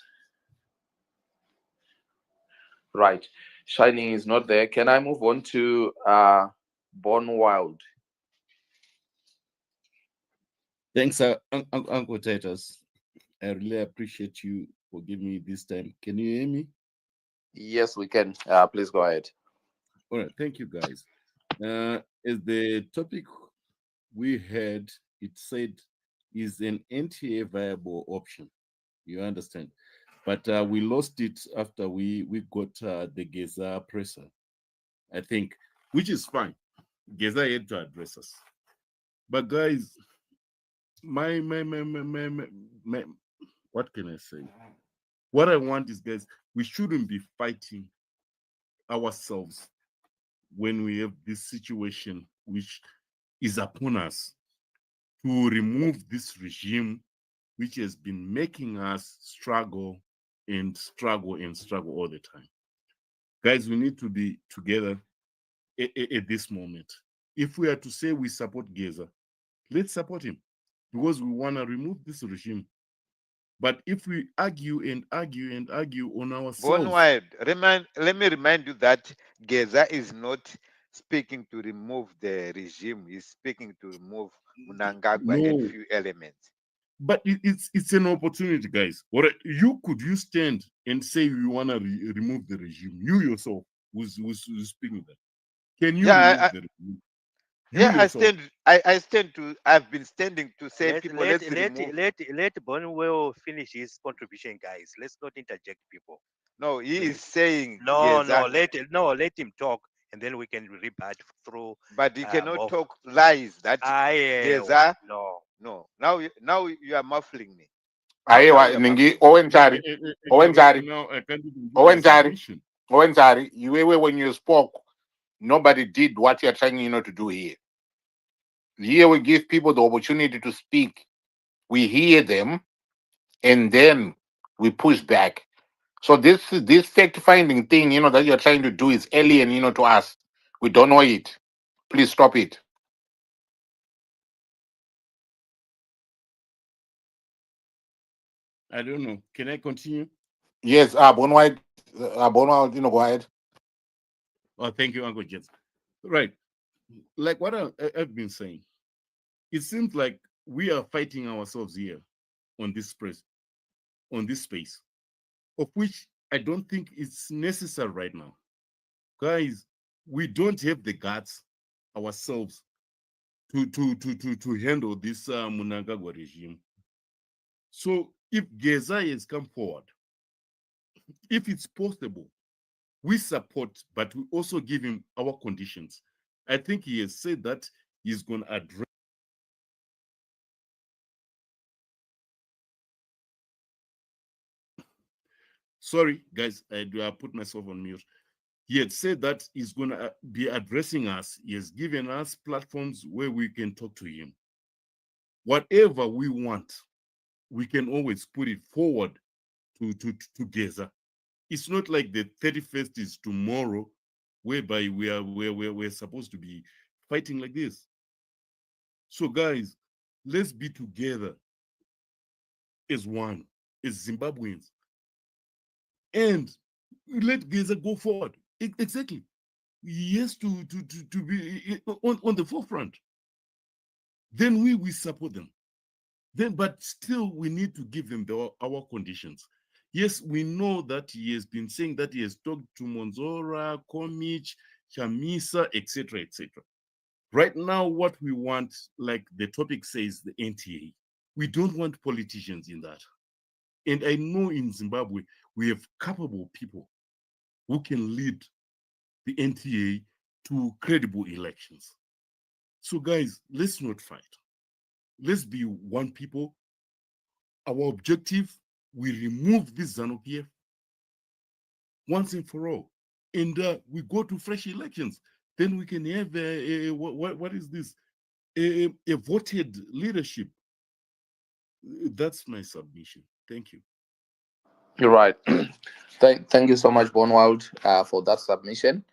Right. Shining is not there. Can I move on to Born Wild? Thanks, Uncle Titus. I really appreciate you for giving me this time. Can you hear me? Yes, we can. Please go ahead. All right. Thank you, guys. As the topic we had, it said, is an NTA viable option? You understand? But we lost it after we got the Geza presser, I think, which is fine. Geza had to address us. But guys, what can I say? What I want is, guys, we shouldn't be fighting ourselves when we have this situation which is upon us, to remove this regime which has been making us struggle and struggle and struggle all the time. Guys, we need to be together at this moment. If we are to say we support Geza, let's support him, because we want to remove this regime. But if we argue and argue and argue on ourselves, let me remind you that Geza is not speaking to remove the regime. He's speaking to remove MNANGAGWA and no, few elements. but it's an opportunity, guys. Or you stand and say you want to remove the regime? You yourself, who's speaking that? Can you remove the regime? I stand to. I've been standing to say people. Let's remove. Let Bonwell finish his contribution, guys. Let's not interject people. No, he is saying no, Geza, let him talk, and then we can rebut through. but he cannot talk lies. That Geza. No. Now you are muffling me. Aiwa ningi Owenzari when you spoke, nobody did what you're trying to do here. Here we give people the opportunity to speak. We hear them, and then we push back. So this fact-finding thing, that you're trying to do is alien, to us. We don't know it. Please stop it. I don't know. Can I continue? Yes, Bonwide, go ahead. Oh, thank you, Uncle Jets. Right. Like what I've been saying, it seems like we are fighting ourselves here on this space, of which I don't think it's necessary right now. Guys, we don't have the guts ourselves to handle this MNANGAGWA regime. So if Geza has come forward, if it's possible, we support, but we also give him our conditions. I think he has said that he's going to address. Sorry, guys, I put myself on mute. He had said that he's going to be addressing us. He has given us platforms where we can talk to him. Whatever we want, we can always put it forward to Geza. It's not like the 31st is tomorrow, whereby we're supposed to be fighting like this. So, guys, let's be together as one, as Zimbabweans, and let Geza go forward. Exactly. He has to be on the forefront. Then we support them. But still, we need to give them our conditions. Yes, we know that he has been saying that he has talked to Monzora, Komich, Chamisa, etc., etc. Right now, what we want, like the topic says, the NTA. We don't want politicians in that. And I know in Zimbabwe, we have capable people who can lead the NTA to credible elections. So, guys, let's not fight. Let's be one people. Our objective, we remove this Zanu PF once and for all. And we go to fresh elections. Then we can have what is this? A voted leadership. That's my submission. Thank you. You're right. Thank you so much, Bonwald, for that submission.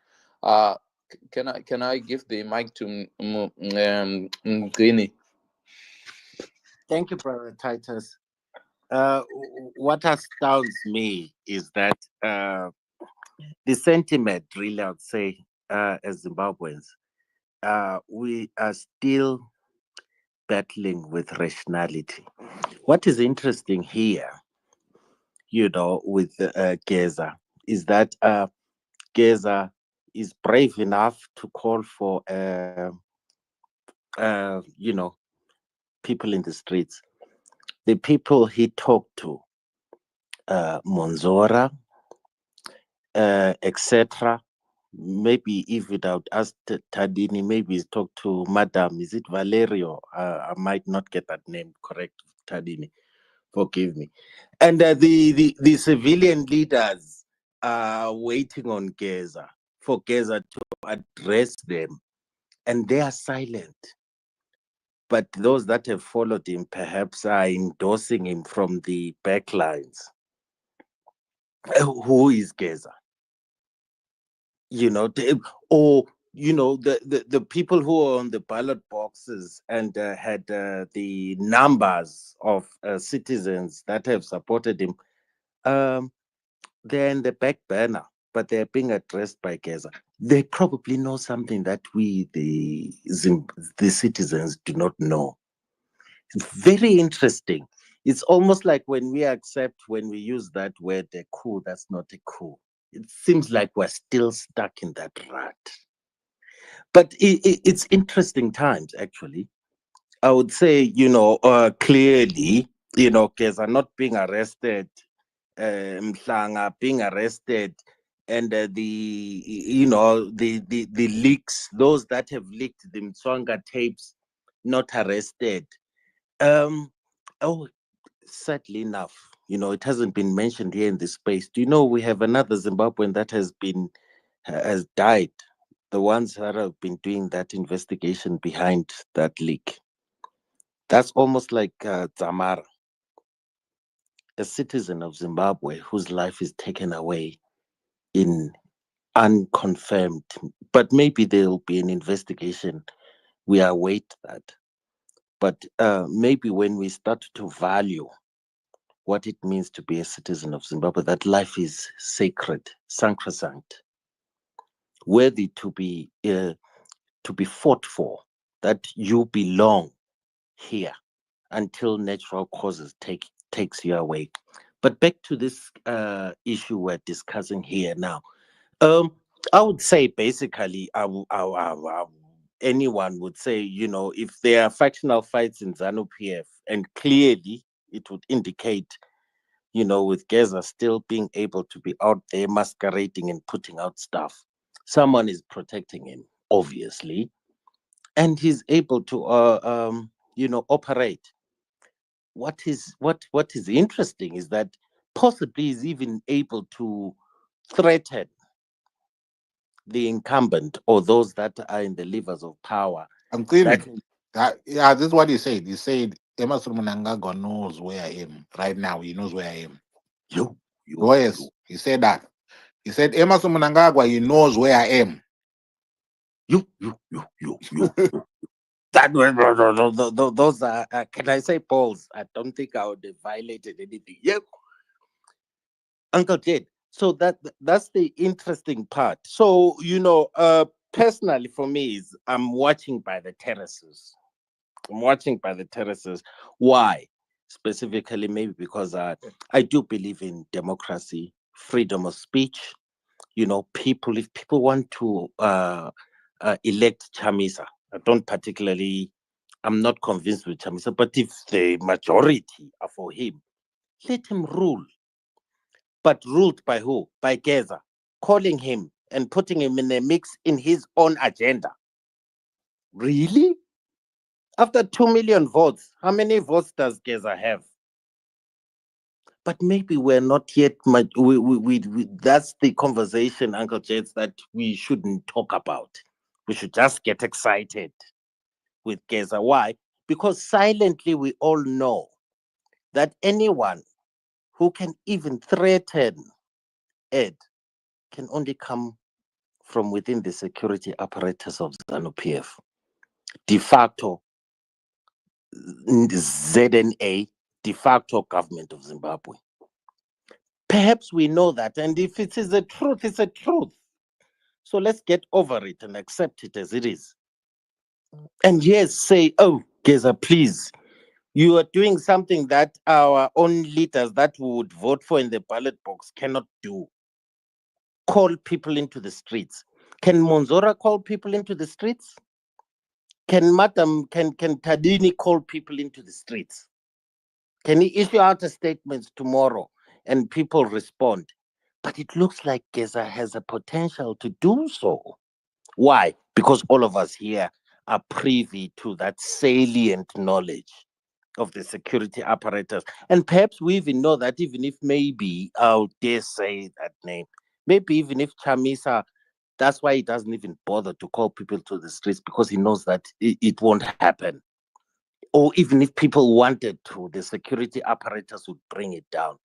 Can I give the mic to Ngini? Thank you, Brother Titus. What astounds me is that the sentiment, really, I would say, as Zimbabweans, we are still battling with rationality. What is interesting here, with Geza, is that Geza is brave enough to call for, people in the streets. The people he talked to, Monzora, etc. Maybe even I would ask Tadini, maybe talk to Madam, is it Valerio? I might not get that name correct, Tadini. Forgive me. And the civilian leaders are waiting on Geza for Geza to address them, and they are silent. But those that have followed him perhaps are endorsing him from the backlines. Who is Geza? Or the people who are on the ballot boxes and had the numbers of citizens that have supported him. They're in the back burner, but they're being addressed by Geza. They probably know something that we, the citizens, do not know. It's very interesting. It's almost like when we use that word, a coup, that's not a coup. It seems like we're still stuck in that rut. But it's interesting times, actually. I would say, clearly, Geza not being arrested, Mhlanga being arrested, and the leaks, those that have leaked the Mtswanga tapes, not arrested. Sadly enough, it hasn't been mentioned here in this space. Do you know we have another Zimbabwean that has died? The ones that have been doing that investigation behind that leak. That's almost like Zamara, a citizen of Zimbabwe whose life is taken away in unconfirmed, but maybe there'll be an investigation. We await that. But maybe when we start to value what it means to be a citizen of Zimbabwe, that life is sacred, sacrosanct, worthy to be fought for, that you belong here until natural causes takes you away. But back to this issue we're discussing here now. I would say basically, anyone would say, if there are factional fights in Zanu PF, and clearly it would indicate, with Geza still being able to be out there masquerading and putting out stuff, someone is protecting him, obviously, and he's able to, operate. What is interesting is that possibly he's even able to threaten the incumbent or those that are in the levers of power. I'm clearing. Yeah, this is what he said. He said Emerson Mnangagwa knows where I am right now. He knows where I am. Yes, he said that. He said Emerson Mnangagwa, he knows where I am. That those are can I say polls? I don't think I would have violated anything. Yeah, Uncle Jed. So that's the interesting part. So personally for me is I'm watching by the terraces. I'm watching by the terraces. Why? Specifically, maybe because I do believe in democracy, freedom of speech. If people want to elect Chamisa, I'm not convinced with Chamisa, but if the majority are for him, let him rule. But ruled by who? By Geza, calling him and putting him in a mix in his own agenda. Really? After 2 million votes, how many votes does Geza have? But maybe we're not yet much. That's the conversation, Uncle Jets, that we shouldn't talk about. We should just get excited with Geza. Why? Because silently we all know that anyone who can even threaten Ed can only come from within the security apparatus of Zanu PF. De facto ZNA, de facto government of Zimbabwe. Perhaps we know that, and if it is a truth, it's a truth. So let's get over it and accept it as it is. And yes, say, oh, Geza, please, you are doing something that our own leaders that we would vote for in the ballot box cannot do. Call people into the streets. Can Monzora call people into the streets? Can Tadini call people into the streets? Can he issue out a statement tomorrow and people respond? But it looks like Geza has a potential to do so. Why? Because all of us here are privy to that salient knowledge of the security apparatus. And perhaps we even know that even if maybe, I dare say that name, maybe even if Chamisa, that's why he doesn't even bother to call people to the streets, because he knows that it won't happen. Or even if people wanted to, the security apparatus would bring it down.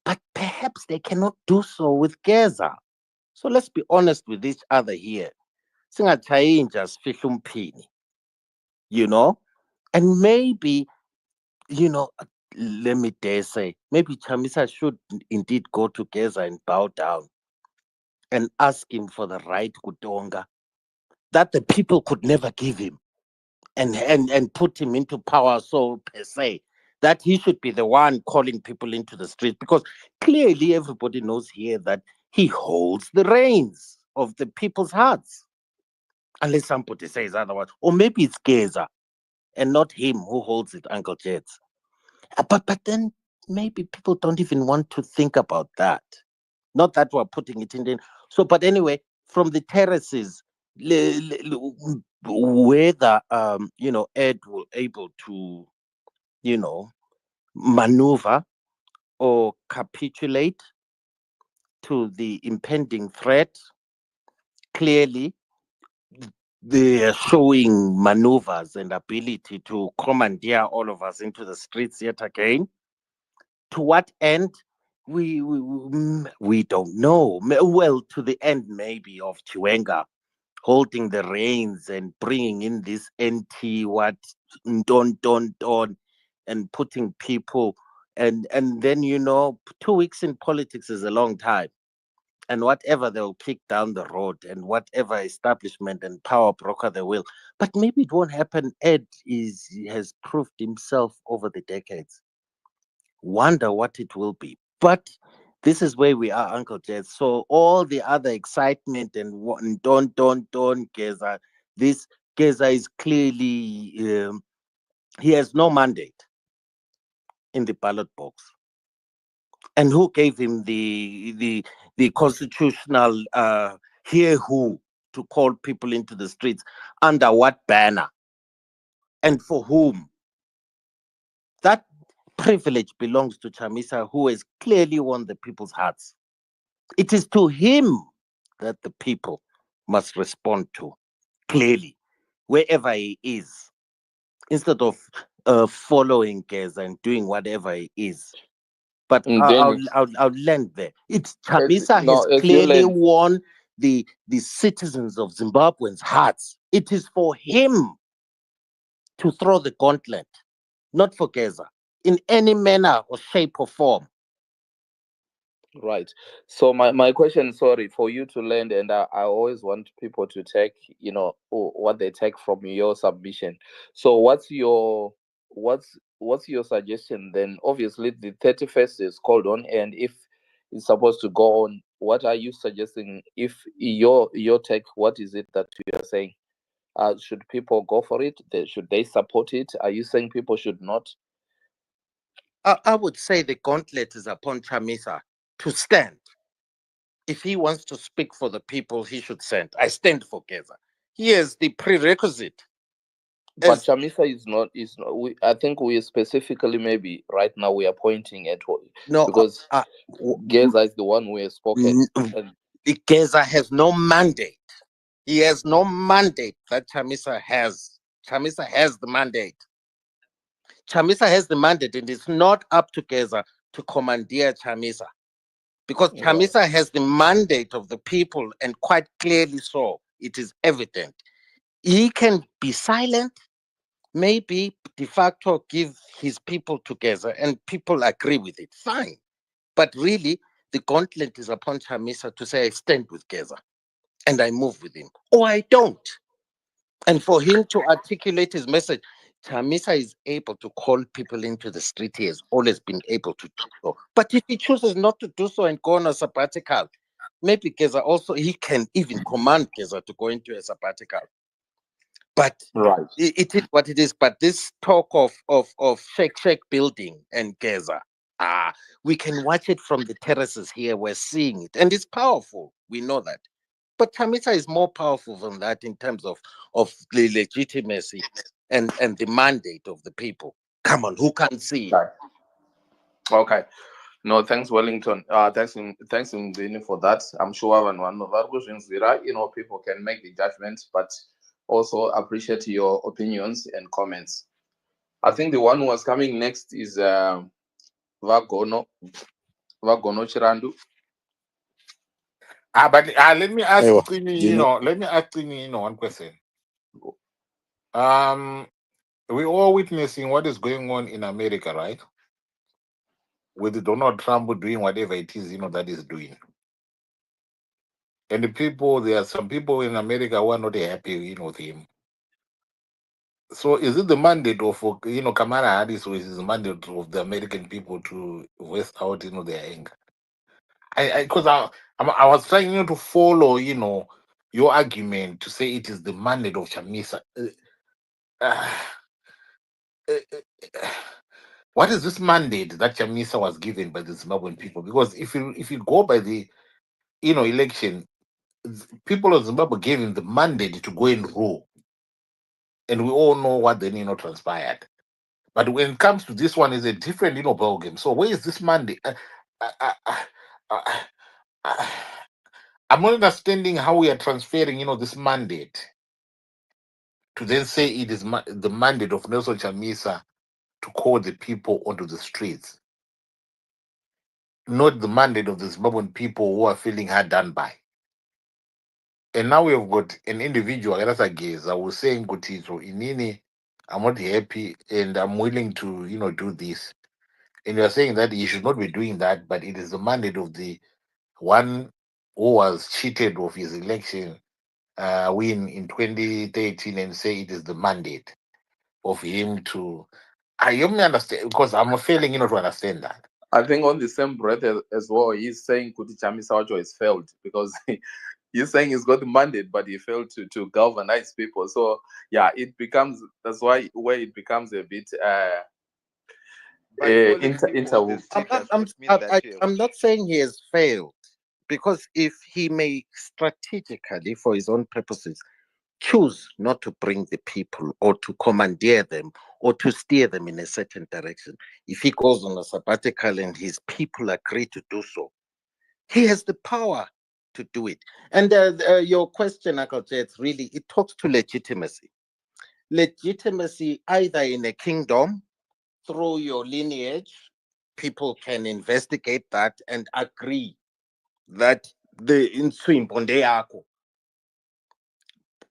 But perhaps they cannot do so with Geza. So let's be honest with each other here. Singatshayi sifihla umphini, you know? And maybe, you know, let me dare say, maybe Chamisa should indeed go to Geza and bow down and ask him for the right kutonga that the people could never give him, and put him into power, so per se, that he should be the one calling people into the street, because clearly everybody knows here that he holds the reins of the people's hearts, unless somebody says otherwise. Or maybe it's Geza and not him who holds it, Uncle Jets. But then maybe people don't even want to think about that. Not that we're putting it in. So, but anyway, from the terraces, whether Ed will able to, maneuver or capitulate to the impending threat, clearly they are showing maneuvers and ability to commandeer all of us into the streets yet again. To what end? We don't know. Well, to the end maybe of Chiwenga holding the reins and bringing in this NT what don and putting people, and then 2 weeks in politics is a long time, and whatever they'll kick down the road and whatever establishment and power broker they will, but maybe it won't happen. Ed has proved himself over the decades. Wonder what it will be. But this is where we are, Uncle Jed. So all the other excitement and don't Geza. This Geza is clearly he has no mandate in the ballot box. And who gave him the constitutional here who to call people into the streets, under what banner and for whom? That privilege belongs to Chamisa, who has clearly won the people's hearts. It is to him that the people must respond to, clearly, wherever he is, instead of following Geza and doing whatever he is. But I'll land there. It's Chamisa has clearly won the citizens of Zimbabweans' hearts. It is for him to throw the gauntlet, not for Geza, in any manner or shape or form. Right. So my question, sorry, for you to land, and I always want people to take, what they take from your submission. So what's your suggestion then? Obviously, the 31st is called on, and if it's supposed to go on, what are you suggesting? If your take, what is it that you are saying? Should people go for it? Should they support it? Are you saying people should not? I would say the gauntlet is upon Chamisa to stand. If he wants to speak for the people, he should stand. I stand for Geza. He has the prerequisite. But Chamisa is not. I think we specifically, maybe right now, we are pointing at because Geza is the one we have spoken. Geza has no mandate. He has no mandate that Chamisa has. Chamisa has the mandate. Chamisa has the mandate, and it's not up to Geza to commandeer Chamisa, because Chamisa has the mandate of the people, and quite clearly so. It is evident. He can be silent, maybe de facto give his people together, and people agree with it. Fine. But really, the gauntlet is upon Chamisa to say, I stand with Geza and I move with him, or I don't. And for him to articulate his message, Chamisa is able to call people into the street. He has always been able to do so. But if he chooses not to do so and go on a sabbatical, maybe Geza also, he can even command Geza to go into a sabbatical. But it is what it is. But this talk of shake building and Geza, we can watch it from the terraces here. We're seeing it, and it's powerful. We know that. But Chamisa is more powerful than that in terms of the legitimacy and the mandate of the people. Come on, who can't see? Right. Okay. No, thanks, Wellington. Thanks, Mdini, for that. I'm sure one people can make the judgment, but also appreciate your opinions and comments. I think the one who was coming next is Vagono Chirandu. But let me ask Aiwa, let me ask one question. We're all witnessing what is going on in America, right? With Donald Trump doing whatever it is, that he's doing. And there are some people in America who are not happy, with him. So is it the mandate of, Kamala Harris, or is it the mandate of the American people to voice out, their anger? Because I was trying, to follow, your argument to say it is the mandate of Chamisa. What is this mandate that Chamisa was given by the Zimbabwean people? Because if you go by the election, people of Zimbabwe gave him the mandate to go and rule, and we all know what then transpired. But when it comes to this one, is a different ball game. So where is this mandate? I'm not understanding how we are transferring this mandate to then say it is the mandate of Nelson Chamisa to call the people onto the streets, not the mandate of the Zimbabwean people who are feeling hard done by. And now we have got an individual, that's a Geza, who's saying, Gutito, Inini, I'm not happy and I'm willing to, do this. And you're saying that he should not be doing that, but it is the mandate of the one who was cheated of his election win in 2013, and say it is the mandate of him to. I only understand, because I'm failing, to understand that. I think on the same breath as well, he's saying Kuti Chamisawacho has failed because he's saying he's got the mandate, but he failed to galvanize people. So yeah, that's why where it becomes a bit interwoven. I'm not saying he has failed, because if he may strategically, for his own purposes, choose not to bring the people or to commandeer them or to steer them in a certain direction, if he goes on a sabbatical and his people agree to do so, he has the power to do it. And your question, Uncle Jets, really, it talks to legitimacy. Legitimacy either in a kingdom, through your lineage, people can investigate that and agree that the inswimponde yakho,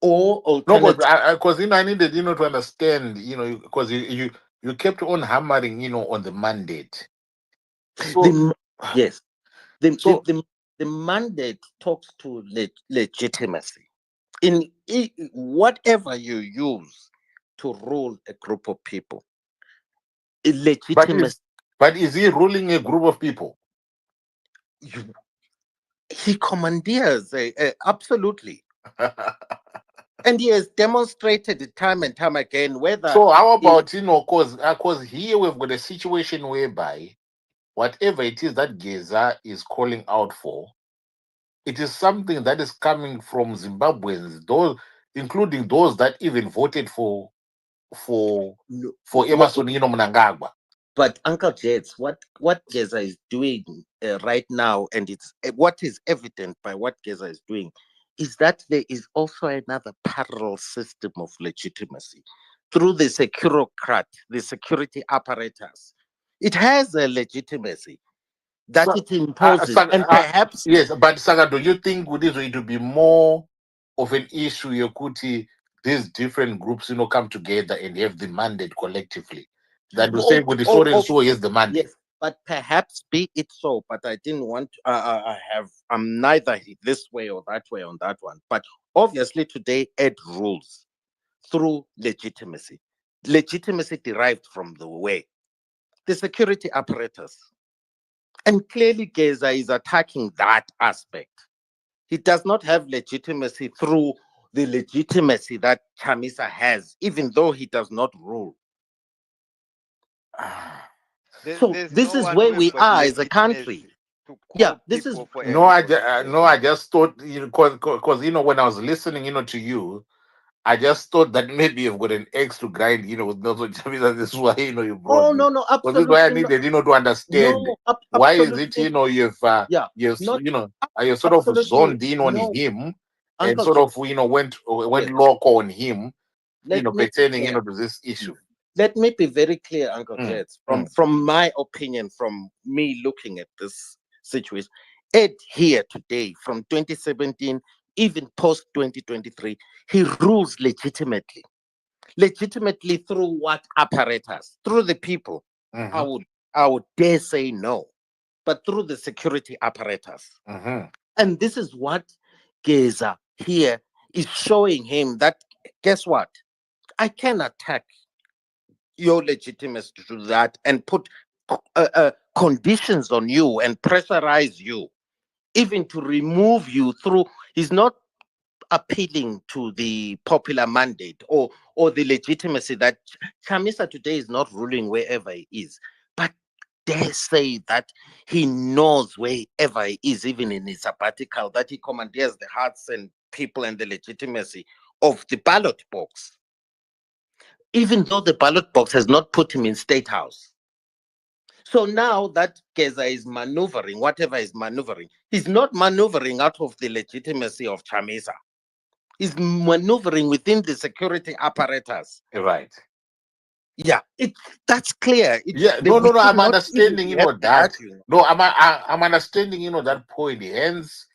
or alternative. No, because I needed to understand, because you kept on hammering on the mandate. So Yes, the mandate talks to legitimacy in whatever you use to rule a group of people. Legitimacy. But is he ruling a group of people? He commandeers, absolutely. And he has demonstrated it time and time again. Whether so, how about because here we've got a situation whereby whatever it is that Geza is calling out for, it is something that is coming from Zimbabweans, those including those that even voted for Emerson MNANGAGWA. But Uncle Jets, what Geza is doing right now, and it's what is evident by what Geza is doing, is that there is also another parallel system of legitimacy through the securocrat, the security apparatus. It has a legitimacy that it imposes, and perhaps yes. But Saga, do you think it will be more of an issue? Yokuti, these different groups, come together and have the mandate collectively. That you say with the so and so is the mandate. Yes, but perhaps be it so. But I didn't want to I'm neither this way or that way on that one. But obviously today Ed rules through legitimacy. Legitimacy derived from the way. The security apparatus. And clearly Geza is attacking that aspect. He does not have legitimacy through the legitimacy that Chamisa has, even though he does not rule. So this is where we are as a country. Yeah, this is I just thought, because when I was listening, to you, I just thought that maybe you've got an axe to grind, with Nelson Chamisa. This is why, you brought Oh this. no, So this is why I absolutely not. needed, to understand No, why is it, absolutely. you've, Not you're sort of absolutely zoned in on no, him and Uncle sort J. of, went Yes. local on him, Let me be pertaining, clear. to this issue. Let me be very clear, Uncle Mm, Jets. From my opinion, from me looking at this situation, Ed here today from 2017, even post 2023, he rules legitimately. Legitimately through what apparatus? Through the people. mhm, I would dare say no, but through the security apparatus. mhm. And this is what Geza here is showing him that, guess what? I can attack your legitimacy to do that and put conditions on you and pressurize you, even to remove you through. He's not appealing to the popular mandate or the legitimacy that Chamisa today is not ruling wherever he is, but dare say that he knows wherever he is, even in his sabbatical, that he commandeers the hearts and people and the legitimacy of the ballot box, even though the ballot box has not put him in State House. So now that Geza is maneuvering, whatever is maneuvering, he's not maneuvering out of the legitimacy of Chamisa. He's maneuvering within the security apparatus. Right. Yeah, that's clear. Yeah, We no. should I'm not even understanding, be having an that. argument. No, I'm understanding, that point. Hence,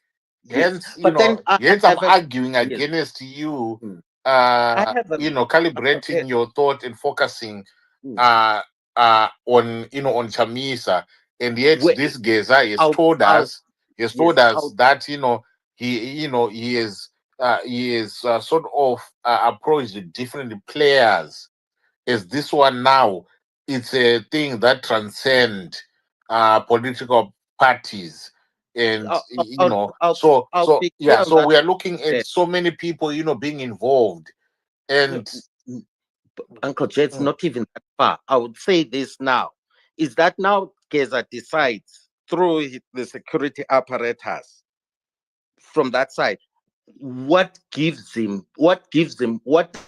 Yes, but then hence I I'm have a arguing yes. against you, I have a calibrating your thought and focusing, on, on Chamisa, and yet Where- this Geza has I'll- told I'll- us, yes, that, he is sort of approached different players. As this one now, it's a thing that transcends political parties, and so be clear on so that. we are looking at Yeah. so many people, being involved, and Uncle Jay, it's not even that far. I would say this now is that now Geza decides through the security apparatus from that side what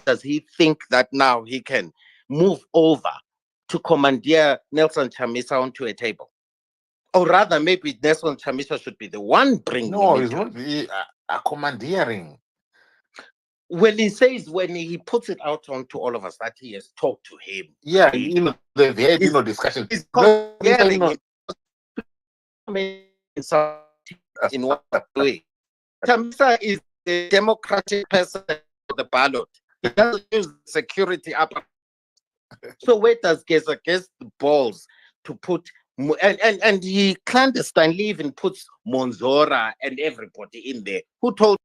does he think that now he can move over to commandeer Nelson Chamisa onto a table? Or rather, maybe Nelson Chamisa should be the one bringing him no, it's into not be commandeering. Well, he says when he puts it out onto all of us that he has talked to him. Yeah, they've had, discussions. He's comparing him in what way? Chamisa is the democratic person for the ballot. He doesn't use security apparatus. So where does Geza get the balls to put and he clandestinely even puts Monzora and everybody in there? Who told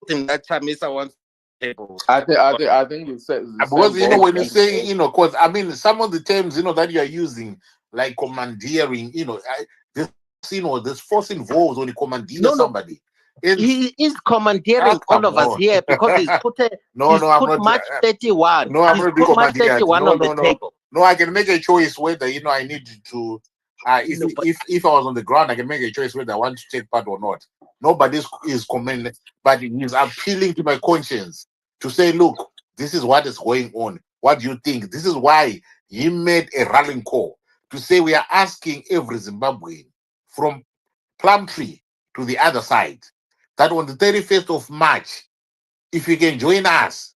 him that Chamisa wants table? I think you said the Because same when you boat. say, because some of the terms that you are using, like commandeering, this force involves when you commandeer somebody. He is commandeering all of us here because he's put I'm not. March 31. No, I'm he's not being put March commandeered. 31 on the table. No, I can make a choice whether I need to. If I was on the ground, I can make a choice whether I want to take part or not. Nobody is commanding, but he's appealing to my conscience to say, look, this is what is going on. What do you think? This is why he made a rallying call to say we are asking every Zimbabwean from Plumtree to the other side that on the 31st of March, if you can join us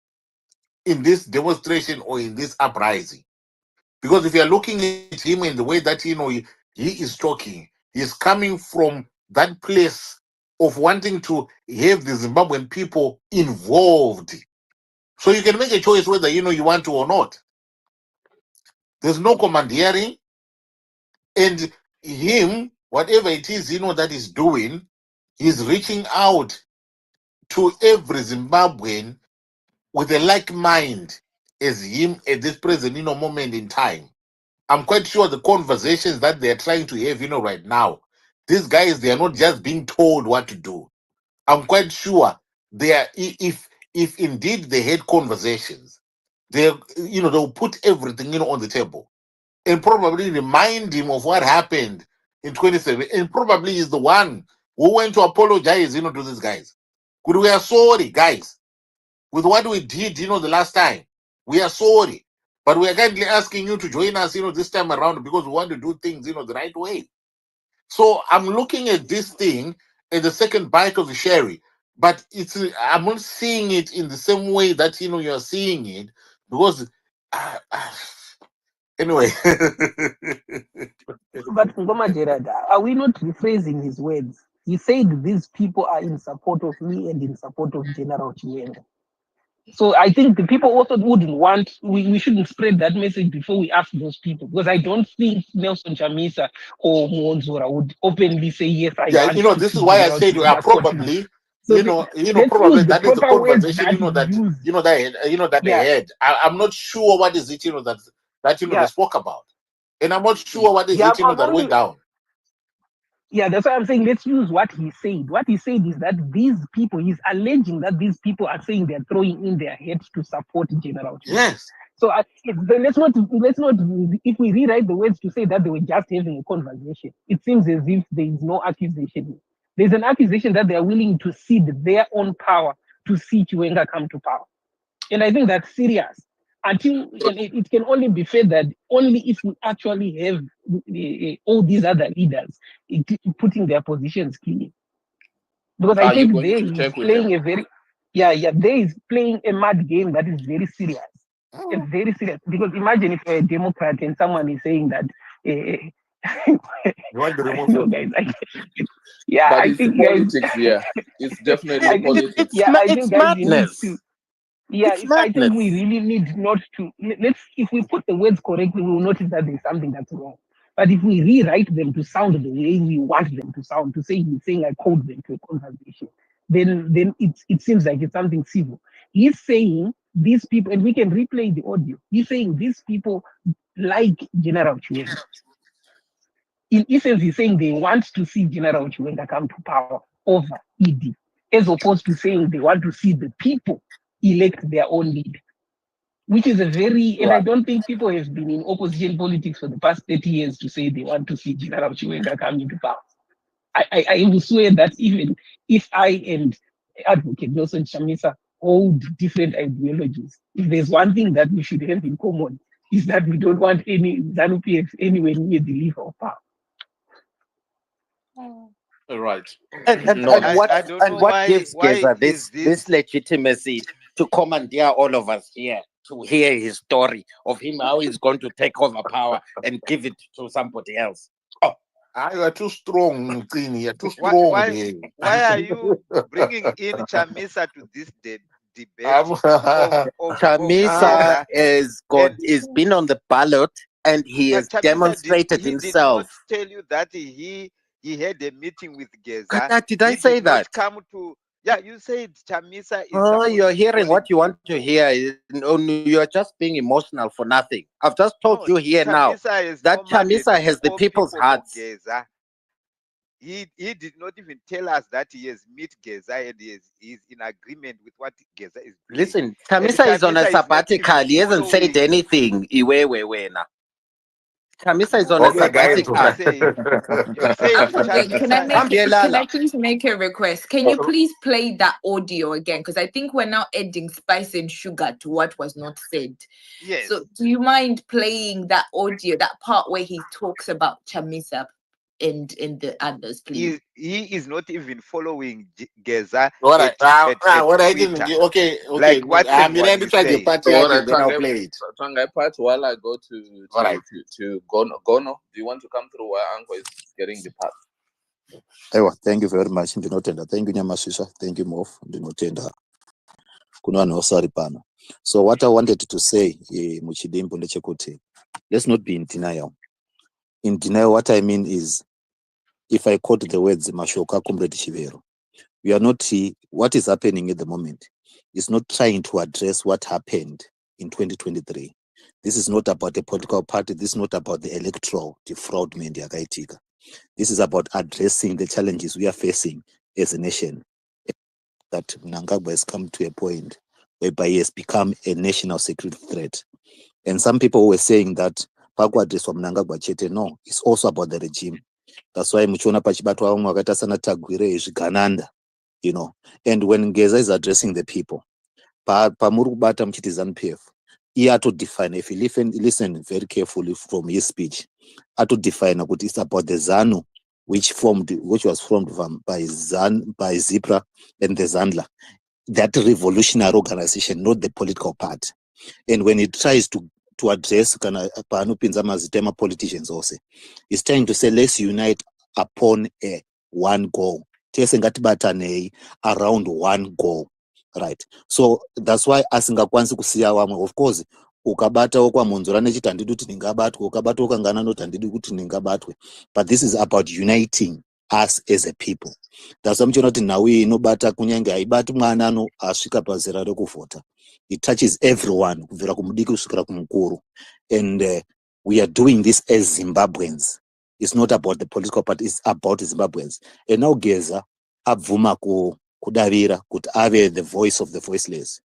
in this demonstration or in this uprising. Because if you're looking at him in the way that he is talking, he's coming from that place of wanting to have the Zimbabwean people involved. So you can make a choice whether you want to or not. There's no commandeering, and him, whatever it is that he's doing, he's reaching out to every Zimbabwean with a like mind as him at this present, moment in time. I'm quite sure the conversations that they're trying to have, right now, these guys, they are not just being told what to do. I'm quite sure they are, if indeed they had conversations, they'll put everything, on the table and probably remind him of what happened in 27. And probably is the one who went to apologize, to these guys. Could we are sorry, guys, with what we did, the last time. We are sorry. But we are kindly asking you to join us, this time around because we want to do things, the right way. So I'm looking at this thing as the second bite of the sherry, but I'm not seeing it in the same way that you're seeing it because anyway. But Ngoma Gerard, are we not rephrasing his words? He said these people are in support of me and in support of General Chiwenga. So I think the people also wouldn't want, we shouldn't spread that message before we ask those people, because I don't think Nelson Chamisa or Monzora would openly say, yes, I Yeah, want to this is see why I General said we are Chiwenga continue. probably, So let's probably use the that is the proper words conversation, that he that used. that they Yeah, had. I'm not sure what is it, that they yeah, spoke about, and I'm not sure what is yeah. it, that went down. Yeah, that's why I'm saying let's use what he said. What he said is that these people, he's alleging that these people are saying they're throwing in their heads to support General Chiwenga. Yes. So let's not. If we rewrite the words to say that they were just having a conversation, it seems as if there is no accusation. There's an accusation that they are willing to cede their own power to see Chiwenga come to power, and I think that's serious. It can only be fair that only if we actually have all these other leaders putting their positions clear. Because I Are you think going there to he's check with them? playing there he's playing a mad game that is very serious. It's very serious. Because imagine if you're a Democrat and someone is saying that, You want to I remove don't know, them? guys. But I it's think, guys, politics here. It's definitely I think, politics. I It's think, guys, you need to. madness. Yeah, It's I think we madness. really need not to. If we put the words correctly, we will notice that there's something that's wrong. But if we rewrite them to sound the way we want them to sound, to say he's saying I called them to a conversation, then it seems like it's something civil. He's saying these people, and we can replay the audio. He's saying these people like General Chiwenga. In essence, he's saying they want to see General Chiwenga come to power over ED, as opposed to saying they want to see the people elect their own leader, which is and I Right. don't think people have been in opposition politics for the past 30 years to say they want to see General Chiwenga come into power. I will swear that even if I and Advocate Nelson Chamisa hold different ideologies, if there's one thing that we should have in common, is that we don't want any Zanu PF anywhere near the lever of power. Right. And No. I don't know what gives why Geza is this legitimacy to commandeer all of us here to hear his story of him how he's going to take over power and give it to somebody else? Oh, You are too strong, Tini. You're too strong. why are you bringing in Chamisa to this debate of Chamisa Geza? is been on the ballot and he has Chamisa demonstrated did not himself. tell you that he had a meeting with Geza. Did I He say did not that? come to. Yeah, you said Chamisa is. Oh, supposed you're to hearing call what you want to hear. No, you're just being emotional for nothing. I've just told you here now that Chamisa has the people's hearts. Geza. He did not even tell us that he has met Geza and he's in agreement with what Geza is doing. Listen, Chamisa is on a sabbatical. He hasn't said anything. Chamisa is on a sabbatical. You said Wait, can I please make a request? Can you please play that audio again? Because I think we're now adding spice and sugar to what was not said. Yes. So do you mind playing that audio, that part where he talks about Chamisa and the others, please? He is not even following Geza. All right. What I didn't. Twitter. Okay. Like what I'm going to try the party again. Then I'll play it. Part while I go to Gono. Do you want to come through while Uncle is getting the part? Thank you very much. Ndinotenda. Thank you, Nyamasisa. Thank you, Mof. Ndinotenda. Kunano saripana. So what I wanted to say, Muchidimbo Lechekuti, let's not be in denial. In denial, what I mean is, if I quote the words Mashoka Comrade Shivero, we are not what is happening at the moment is not trying to address what happened in 2023. This is not about a political party. This is not about the electoral defraudment. This is about addressing the challenges we are facing as a nation. That MNANGAGWA has come to a point whereby he has become a national security threat. And some people were saying that address from MNANGAGWA chete. No, it's also about the regime. That's why muchiona pachibatwa vamwe vakaita sana Tagwire zvigananda, and when Geza is addressing the people, pamuri kubata muchiti Zanu PF, iye define, if you listen very carefully from his speech, define that it's about the Zanu which was formed by Zipra and the Zandla, that revolutionary organization, not the political party. And when it tries to address politicians also, it's trying to say let's unite upon one goal. Around one goal, right? So that's why asingakwanisi kusiya wamwe. Of course, ukabata kwa Monzora nechiti handidi kuti ningabatwe, ukabata ukangana noti handidi kuti ningabatwe. But this is about uniting us as a people. That's why muchiona kuti nhau iyi inobata kunyange haibati mwana asvika pazera rekuvhota. It touches everyone, kubvira kumudiki kusvikira kumukuru. And we are doing this as Zimbabweans. It's not about the political party, it's about Zimbabweans. And now Geza abvuma kudavira kuti ave the voice of the voiceless.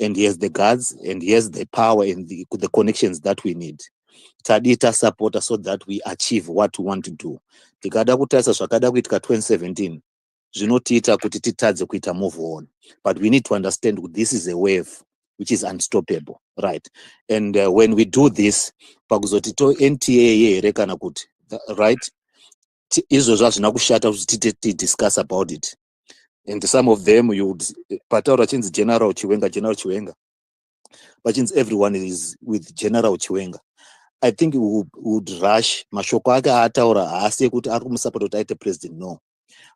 And he has the guards, and he has the power and the connections that we need. Tadita support us so that we achieve what we want to do. Tikada kutasa zvakada kuitika 2017, zvinotiita kuti titadze kuita move on. But we need to understand that this is a wave which is unstoppable, right? And when we do this, pakuzoti to NTA rekana kuti, right? Izvo zvazvina kushata kuti discuss about it. And some of them you would pataura chinzi General Chiwenga. But since everyone is with General Chiwenga, I think we would rush mashoko ake ataura haasi kuti ari kumusupport kuti aite president, no.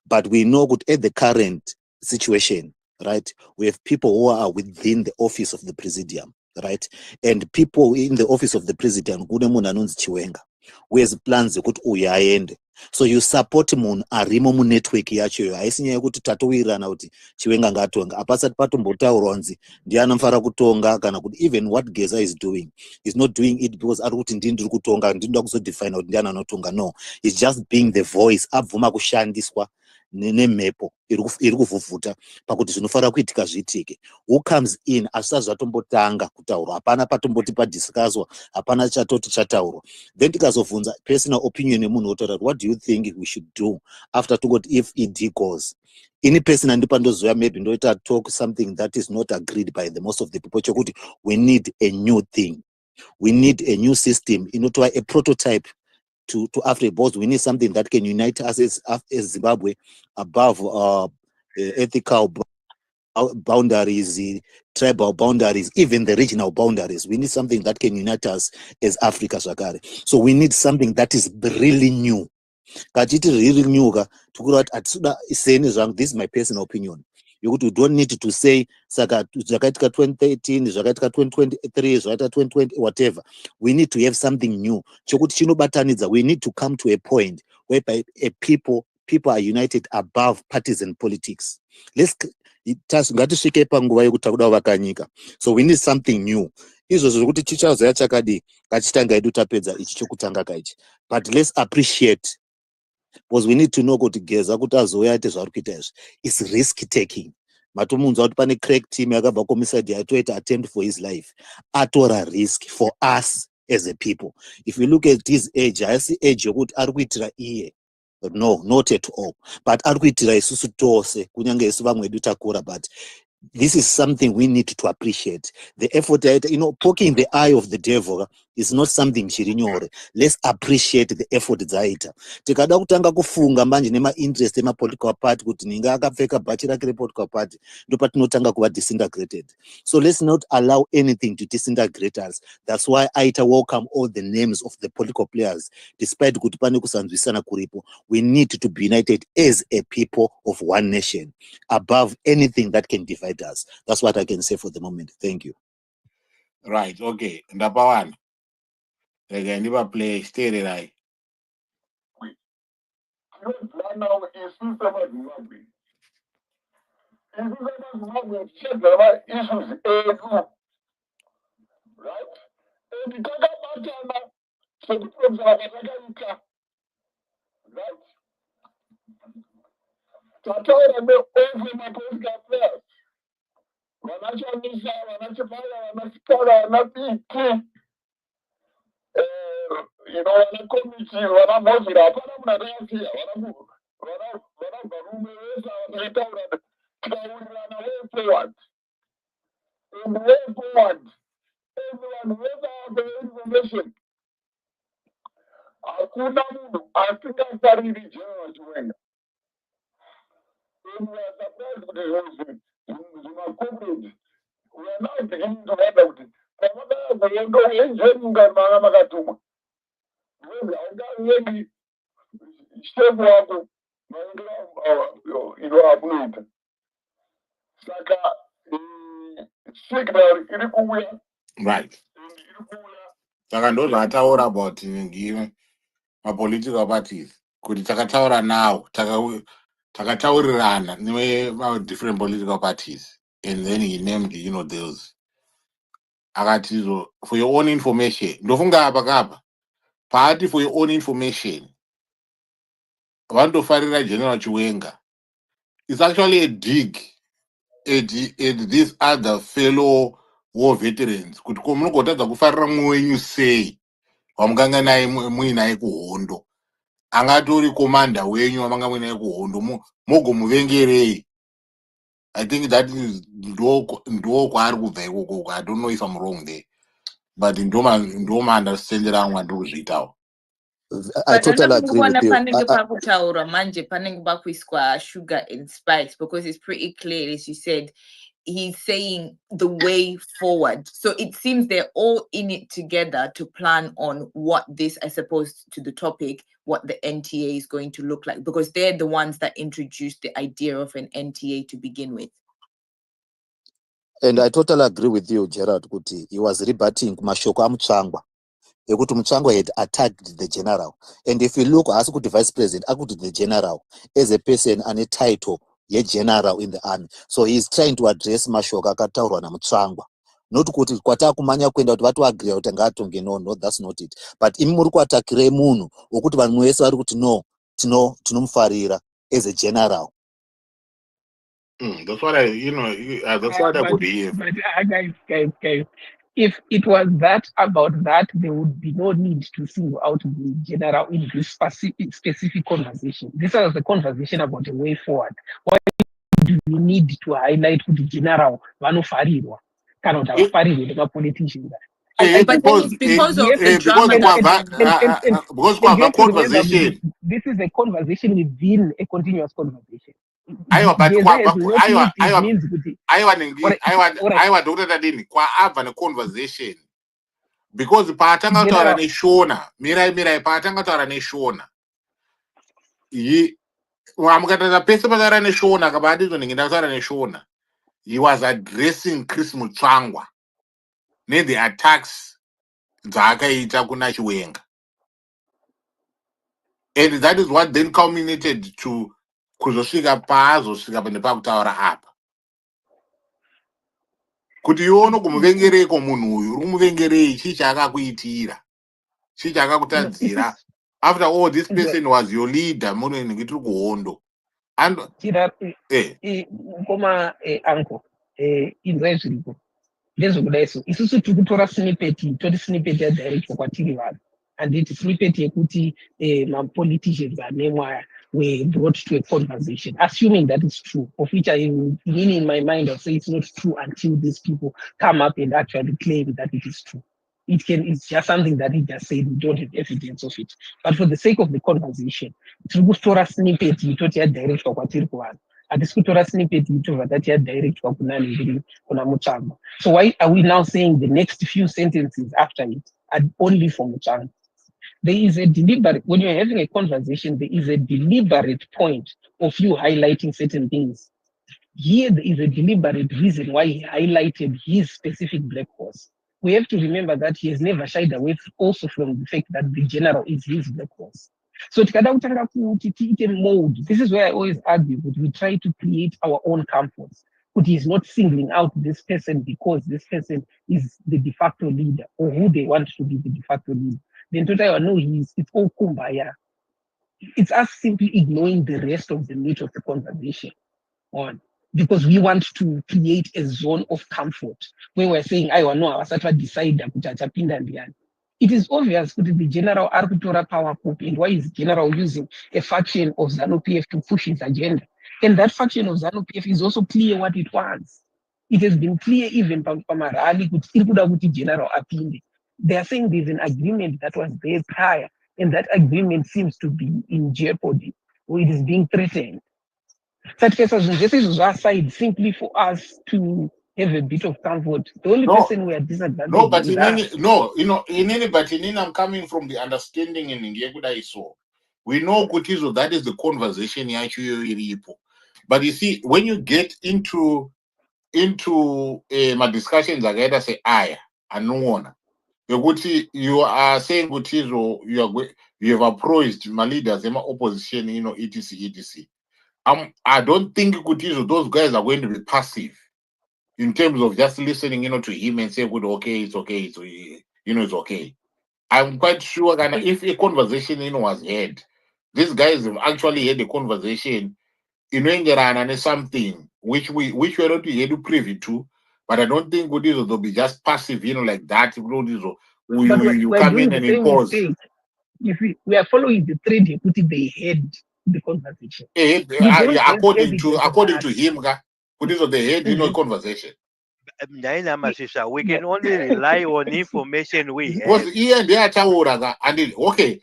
But we know that at the current situation, right, we have people who are within the office of the presidium, right? And people in the office of the presidium, kune munhu anonzi Chiwenga, who has plans ekuti uyu aende. So you support munhu arimo munetwork yacho, haisi nyaya yekuti tatowirirana kuti Chiwenga ngaatonga. Hapasati patombotaurwa kunzi ndiani anofanira kutonga, kana kuti even what Geza is doing, he's not doing it because ari kuti ndiri kutonga, ndinoda kuzodefine kuti ndiani anotonga. No, he's just being the voice, abvuma kushandiswa nemhepo iri kuvhuvhuta pakuti zvinofanira kuitika zviitike. Who comes in asati zvatombotanga kutaurwa, hapana patomboti padiscusswa, hapana chatoti chataurwa. Then tikazobvunza personal opinion yemunhu wotaura, what do you think we should do after togoti if ED goes? Ini person ndipo ndozoya maybe ndoita talk something that is not agreed by the most of the people, chokuti we need a new thing, we need a new system, inotova a prototype to Africa, because we need something that can unite us as Zimbabwe above ethical boundaries, tribal boundaries, even the regional boundaries. We need something that can unite us as Africa Zvakare. So we need something that is really new. Kachiti really new, this is my personal opinion. You don't need to say zvakaitika 2013, zvakaitika 2023, zvakaitika 2020, whatever. We need to have something new. We need to come to a point whereby people are united above partisan politics. So we need something new. But let's appreciate, because we need to know kuti Geza kuti azoya ite zvari kuita izvi is risk taking. Matomunzwa kuti pane crack team yakabva komisadi atoita attempt for his life, atora risk for us as a people. If you look at his age, haisi age yokuti ari kuitira iye, no, not at all, but ari kuitira isusu tose, kunyange isu vamwe edu takura. But this is something we need to appreciate. The effort, poking the eye of the devil is not something chiri nyore. Let's appreciate the effort dzaita. Tikada kutanga kufunga manje nema interest ema political party kuti ninga akapfeka bhachi rake re-political party, ndo patinotanga kuva disintegrated. So let's not allow anything to disintegrate us. That's why I welcome all the names of the political players, despite kuti pane kusanzwisana kuripo. We need to be united as a people of one nation, above anything that can divide us. That's what I can say for the moment. Thank you. Right, okay. Number one. Again, never play, stay right. Now is Zimbabwe. issues right? And takabatana sekutonzera kwatakaita right? Tataura neover mapolitical affairs vanachamisa vanachipaya vanasikara vanapiki vanakomiti vanamhozira hapana munhu atakaziya vanabvarume vese vataitaura tikaurirana way forward and way forward and vanhu vese ava information hakuna munhu asingafariri general chiwenga and we are surprised kuti zvimakomrades we are now beginning to wonder kuti pamabaya goendo wenjenunga manga makatumwa wezi haungavendi shefu wako maendero amunoita saka signal iri kuuya right saka ndo zvataura about mapolitical parties kuti takataura nawo takataurirana different political parties and then he named those akati for your own information ndofunga apa kapa paati for your own information vandofarira General Chiwenga. It's actually a dig at these other fellow war veterans kuti ko munogotadza kufarira mumwe wenyu sei wamuganga naye muinaye kuhondo angatori komanda wenyu wamanga muinaye kuhondo mogomuvengerei. I think that is ndo kwaari kubva ikoko. I don't know if I'm wrong there, but ndoma understanding rangu andiri kuzviitawo. I totally agree with you. Panenge pakutaura manje panenge pakuiswa sugar and spice because it's pretty clear, as you said, he's saying the way forward. So it seems they're all in it together to plan on what this, I suppose, to the topic, what the NTA is going to look like, because they're the ones that introduced the idea of an NTA to begin with. And I totally agree with you, Gerard Kuti. He was rebutting Mashoko Amuchangwa. Ekuti Muchangwa had attacked the general. And if you look, as the vice president, the general as a person and a title, a general in the army. So he's trying to address Mashoka Kataura na Muchangwa. Not kuti kwata kumanya kwenda kuti vatu agree kuti ngatonge no, that's not it. But imi muri kuatakire munhu wokuti vanhu vese vari kuti no tinomufarira as a general. That's what that's what I would hear. But guys, if it was that about that, there would be no need to single out the general in this specific conversation. This was the conversation about the way forward. Why do we need to highlight the general vanofarirwa kana kuti havafarirwi nemapoliticians? Because of the drama because conversation. This is a conversation within a continuous conversation. Aiwa Dr. Tadini kwaabva neconversation because paatanga kutaura neshona mirai paatanga kutaura neshona mukataura pese pataura neshona kabadizo ndinge kutaura neshona, he was addressing Chris Mutsvangwa the attacks dzaakaita kuna Chiwenga, and that is what then culminated to kuzosvika paazosvika nepakutaura apa kuti iwono kumuvengereko munhu uyu uri kumuvengerei, chii chaakakuitira, chii chaakakutadzira. After all, this person was your leader munenge tiri kuhondo koma uncle inzai zviripo ndezvekuda isu isusu tiri kutora snippet, tori snippet yadirectwa kwatiri vanhu, handiti snippet yekuti mapoliticians anemwaya were brought to a conversation, assuming that is true, of which I mean in my mind I'll say it's not true until these people come up and actually claim that it is true. It's just something that he just said, we don't have evidence of it. But for the sake of the conversation, tiri kutora snippet yitoti yadirectwa kwatiri kuvanhu, hatisi kutora snippet yitobva tati yadirectwa kunani kuna Mutsvangwa. So why are we now saying the next few sentences after it are only for Mutsvangwa? There is a deliberate, when you're having a conversation, there is a deliberate point of you highlighting certain things. Here, there is a deliberate reason why he highlighted his specific black horse. We have to remember that he has never shied away also from the fact that the general is his black horse. So this is where I always argue that we try to create our own comforts. But he's not singling out this person because this person is the de facto leader or who they want to be the de facto leader. Then today I know it's all kumbaya. It's us simply ignoring the rest of the meat of the conversation on because we want to create a zone of comfort when we're saying I know our decide. It is obvious that the general arbitrary power group and why is general using a faction of Zanu PF to push his agenda. And that faction of Zanu PF is also clear what it wants. It has been clear even from Marali with general opinion. They are saying there's an agreement that was there prior, and that agreement seems to be in jeopardy or it is being threatened. Such cases, this is aside simply for us to have a bit of comfort. The only No, person we are disadvantaged no, but is in us. but I'm coming from the understanding in Ngekuda I saw. We know Kutizo, that is the conversation yacho. But you see, when you get into my discussions, I gotta say aya, and no one. You are saying Kutizo, you have approached my leaders, my opposition, etc. I don't think Kutizo, those guys are going to be passive in terms of just listening, to him and say, "Good, okay, it's okay, it's okay." I'm quite sure that if a conversation, was had, these guys have actually had a conversation, and something which we're not yet privy to. But I don't think they'll be just passive, like that. But You we're come doing in the and same impose. mistake. If we are following the thread, they had the conversation. According to him, they had, conversation. We can only rely on information we Because have. here they are okay.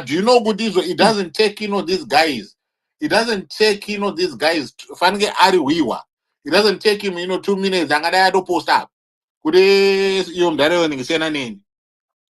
Do you know Buddhism? It doesn't take these guys. It doesn't take these guys. Fange Ari Wiwa. It doesn't take him 2 minutes. Angada do post up. Could they mdare when say na nini?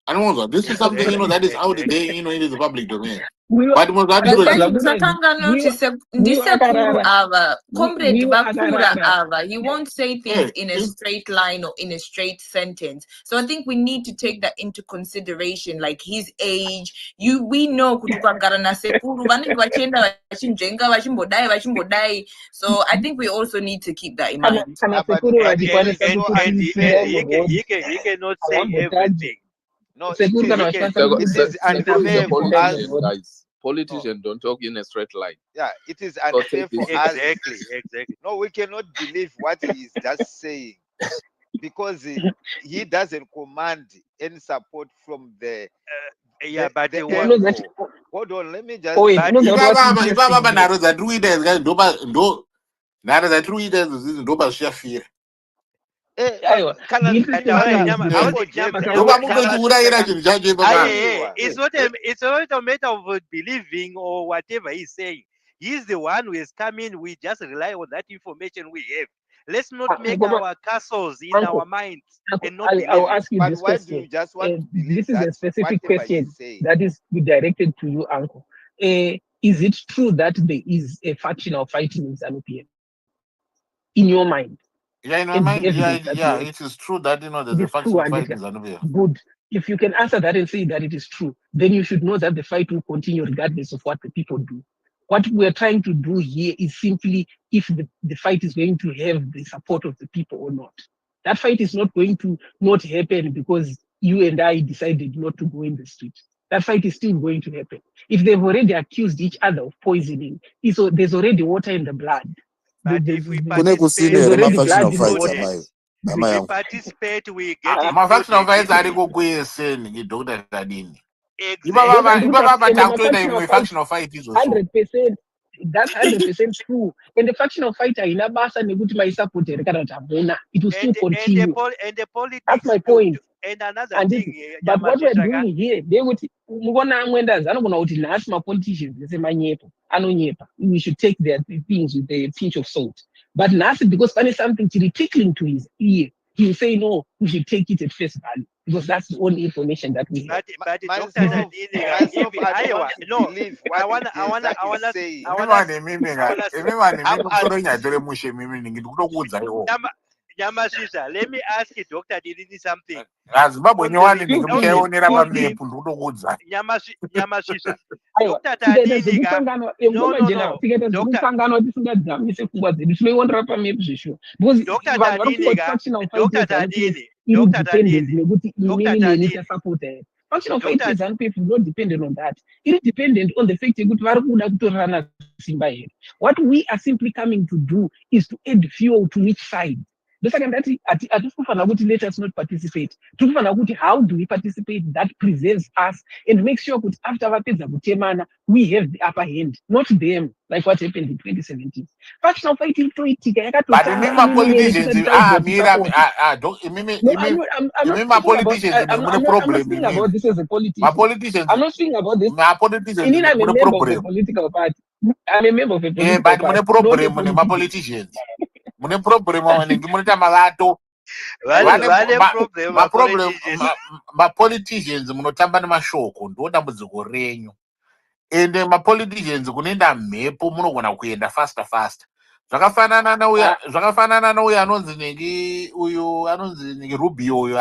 I don't know. This is something that is out there. In the public domain. But Satanga notice ndisekuru ava comrade Bakura ava. He won't say things in a straight line or in a straight sentence. So I think we need to take that into consideration, like his age. We know kutukagarana sekuru vanenge vachenda vachinjenga vachimbodai. So I think we also need to keep that in mind. He cannot say everything. No, it is unfair for us. Guys, politicians don't talk in a straight line. Yeah, it is unfair for us. Exactly. No, we cannot believe what he is just saying because he doesn't command any support from the. Hold on, let me just. It's not a matter of believing or whatever he's saying. He's the one who has come in. We just rely on that information we have. Let's not make our castles in our minds and not believe. I'll ask you But this why question. do you just want to believe this is that a specific question saying? that is directed to you, Uncle. Is it true that there is a factional fighting in Zanu PF? In your mind? Yeah, in my mind, it is true that there's a factional fight in Zanu PF. Good. If you can answer that and say that it is true, then you should know that the fight will continue regardless of what the people do. What we're trying to do here is simply if the fight is going to have the support of the people or not. That fight is not going to not happen because you and I decided not to go in the street. That fight is still going to happen. If they've already accused each other of poisoning, there's already water in the blood. But if we participate, we get it. My factional fights are go Dr. Tadini. Factional fight is 100%. That's 100% true. And the factional fighter in Abasa it will still continue. And the politics. That's my point. And another thing. But what we're doing here, they would politicians, they say we should take their things with a pinch of salt. But nothing because funny something tickling to his ear. He'll say no, we should take it at face value because that's the only information that we have. But Dr. Nadine, I wanna Nyamashisha, let me ask you, Dr. Didini, something. Zimbabwe On the nyowani report, ndikuchaionera pamepu ndikutokudza. Nyamashisha. Aiwa, Dr. tikaita Tadini, zvekukangana no. general, tikaita zvekukangana tisingadzamise pfungwa dzedu tinoionera pamepu zveshuwa, because Dr. vanhu vari Tadini, kungoti factional fight Dr. yeZanu PF Tadini, iri Dr. dependent Tadini, nekuti Dr. inini neni Tadini, tasapota here. Functional fight Dr. yeZanu PF is not dependent on that. It is dependent on the fact yekuti vari kuda kutorana simba here. What we are simply coming to do is to add fuel to each side. Ndosaka ndati hatisi kufanira kuti let us not participate. Tiri kufanira kuti how do we participate that preserves us and make sure kuti after vapedza kutemana we have the upper hand, not them, like what happened in 2017. Factional fight itoitika But imimi politicians, mira, imimi politicians mune I'm not problem speaking imimi. about this as a politician. Politicians, I'm not speaking about this. politicians I'm a mune member of a problem. political party. I'm a member of a political But party. mune problem Not a mune politician. politicians. Mune problem maningi munota mavato. Ma politicians munotamba nemashoko ndo dambudziko renyu. Ende ma politicians kunoenda mhepo munogona kuenda faster. Zvakafanana nauya anonzi negi uyu anonzi negi Rubio uyu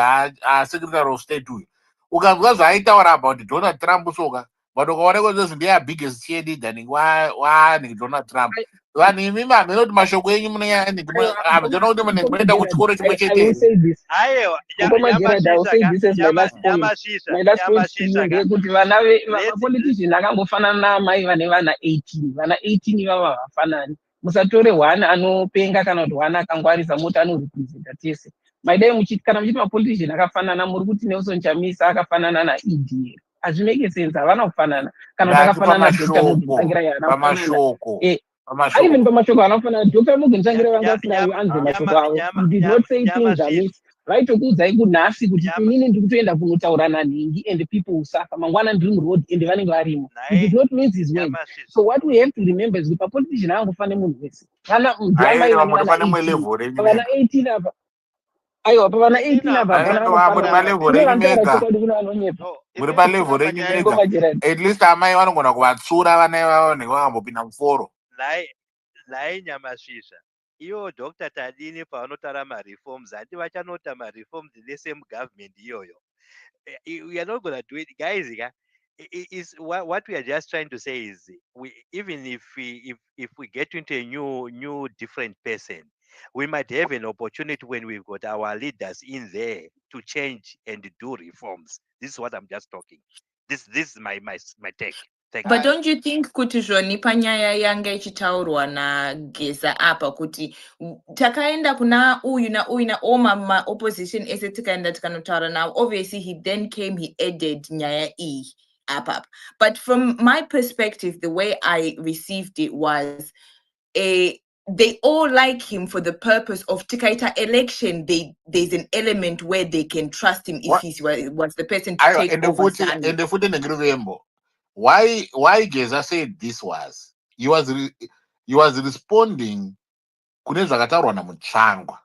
secretary of state uyu. Ukanzwa zvaaitaura about Donald Trump soka, but ukaonekwa zvezvi ndiye biggest cheerleader negi Donald Trump. Vanhu imimi hamene kuti mashoko enyu hamjona kuti munoenda kuchikoro chimwe chete. I will say this. I will say this as my last point. My last point to you ndeyekuti vana politician akangofanana naamai vane vana 18. Vana 18 ivava havafanani. Musatore hwana anopenga kana kuti hwana akangwarisa moti anorepresenta tese. Maidai muchiti kana muchiti mapolitician akafanana muri kuti Nelson Chamisa akafanana naED. Hazvimeke sense, havana kufanana. Kana kuti akafanana Dr. Mugindangira pamashoko. Even pamashoko anofanana. Dr. Mugindangira vanga sinayo anze mashoko avo. You did not say things amiss. Vaitokuudzai kunhasi kuti inini ndiri kutoenda kunotaurana nhingi and people will suffer. Mangwana ndiri muroad and vanenge varimo. You did not miss his words. So what we have to remember is kuti papolitician haangofane munhu wese. Kana ndiamai vane vana 18. Vana 18 apa. Aiwa, pavana 18 apa muri palevel renyu mega. At least amai vanogona kuvatsura vana ivavo vanenge vakambopinda muforo. Nai Nyamashisha, iwo Dr. Tadini pavanotara ma-reforms, hati vachanota ma-reforms in the same government iyoyo. We are not going to do it, guys. What we are just trying to say is, even if we get into a new different person, we might have an opportunity when we've got our leaders in there to change and do reforms. This is what I'm just talking. This is my take. But don't you think kuti zvoni panyaya yanga ichitaurwa na Geza apa kuti takaenda kuna uyu na oma opposition ese tikaenda tikanotaura now, obviously he then came, he added nyaya apa. But from my perspective, the way I received it was they all like him for the purpose of tikaita election. There's an element where they can trust him if he was the person to take over. And the foot in the Gruvembo. Why Geza said this was he was responding kune zvakataurwa naMutsvangwa.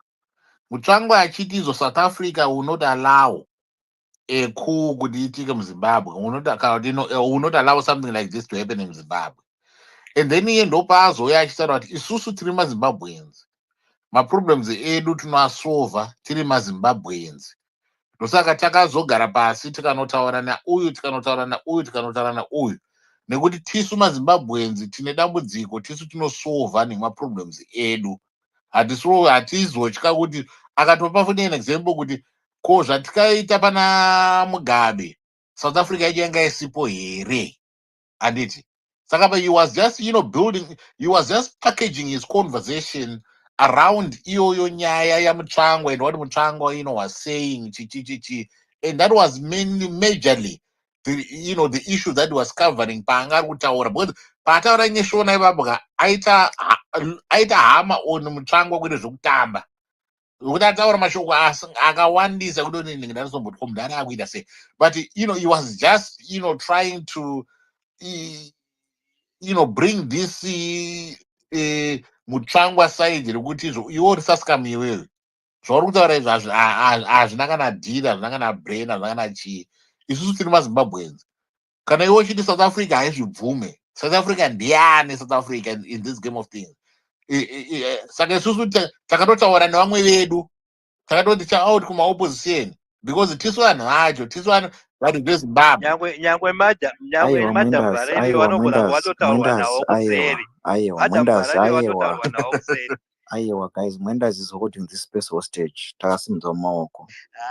Mutsvangwa achiti izo South Africa will not allow a coup kuti itike muZimbabwe, will not allow something like this to happen in Zimbabwe. And then iye ndopa azoya achitaura kuti isusu tiri maZimbabweans, maproblems edu tinoasova tiri maZimbabweans. Ndosaka takazogara pasi tikanotaura nauyu tikanotaura nauyu nekuti tisu maZimbabweans tine dambudziko, tisu tinosova nemaproblems edu. Hatizotya kuti akatopa futi an example kuti ko zvatikaita pana Mugabe South Africa yanga isipo here handiti. Saka he was just building, he was just packaging his conversation around iyoyo nyaya yaMutsvangwa and what Mutsvangwa was saying and that was majorly the issue that was covering paanga kutaura, because paataura nyeshona ipapo aita hama on Mutsvangwa kuite zvekutamba kuti ataura mashoko akawandisa kuti ndingazombotwa munhu ari akuita sei, but he was just trying to bring this Mutsvangwa side rekuti iwo risasikamu iwewe zvauri kutaura izvo hazvina kana dhira, hazvina kana brain, hazvina kana chii. Isusu tiri maZimbabweans. Kana iwe uchiti South Africa haizvibvume, South Africa ndiani South Africa in this game of things? Saka isusu takatotaura nevamwe vedu takatoti out kuma opposition because tisu vanhu vacho tisu vanhu vezimbabwe Aiwa Mwendasi, aiwa Mwendasi, Mwendasi, aiwa Mwendasi, aiwa guys, Mwendasi is holding this space hostage. Takasimudza maoko.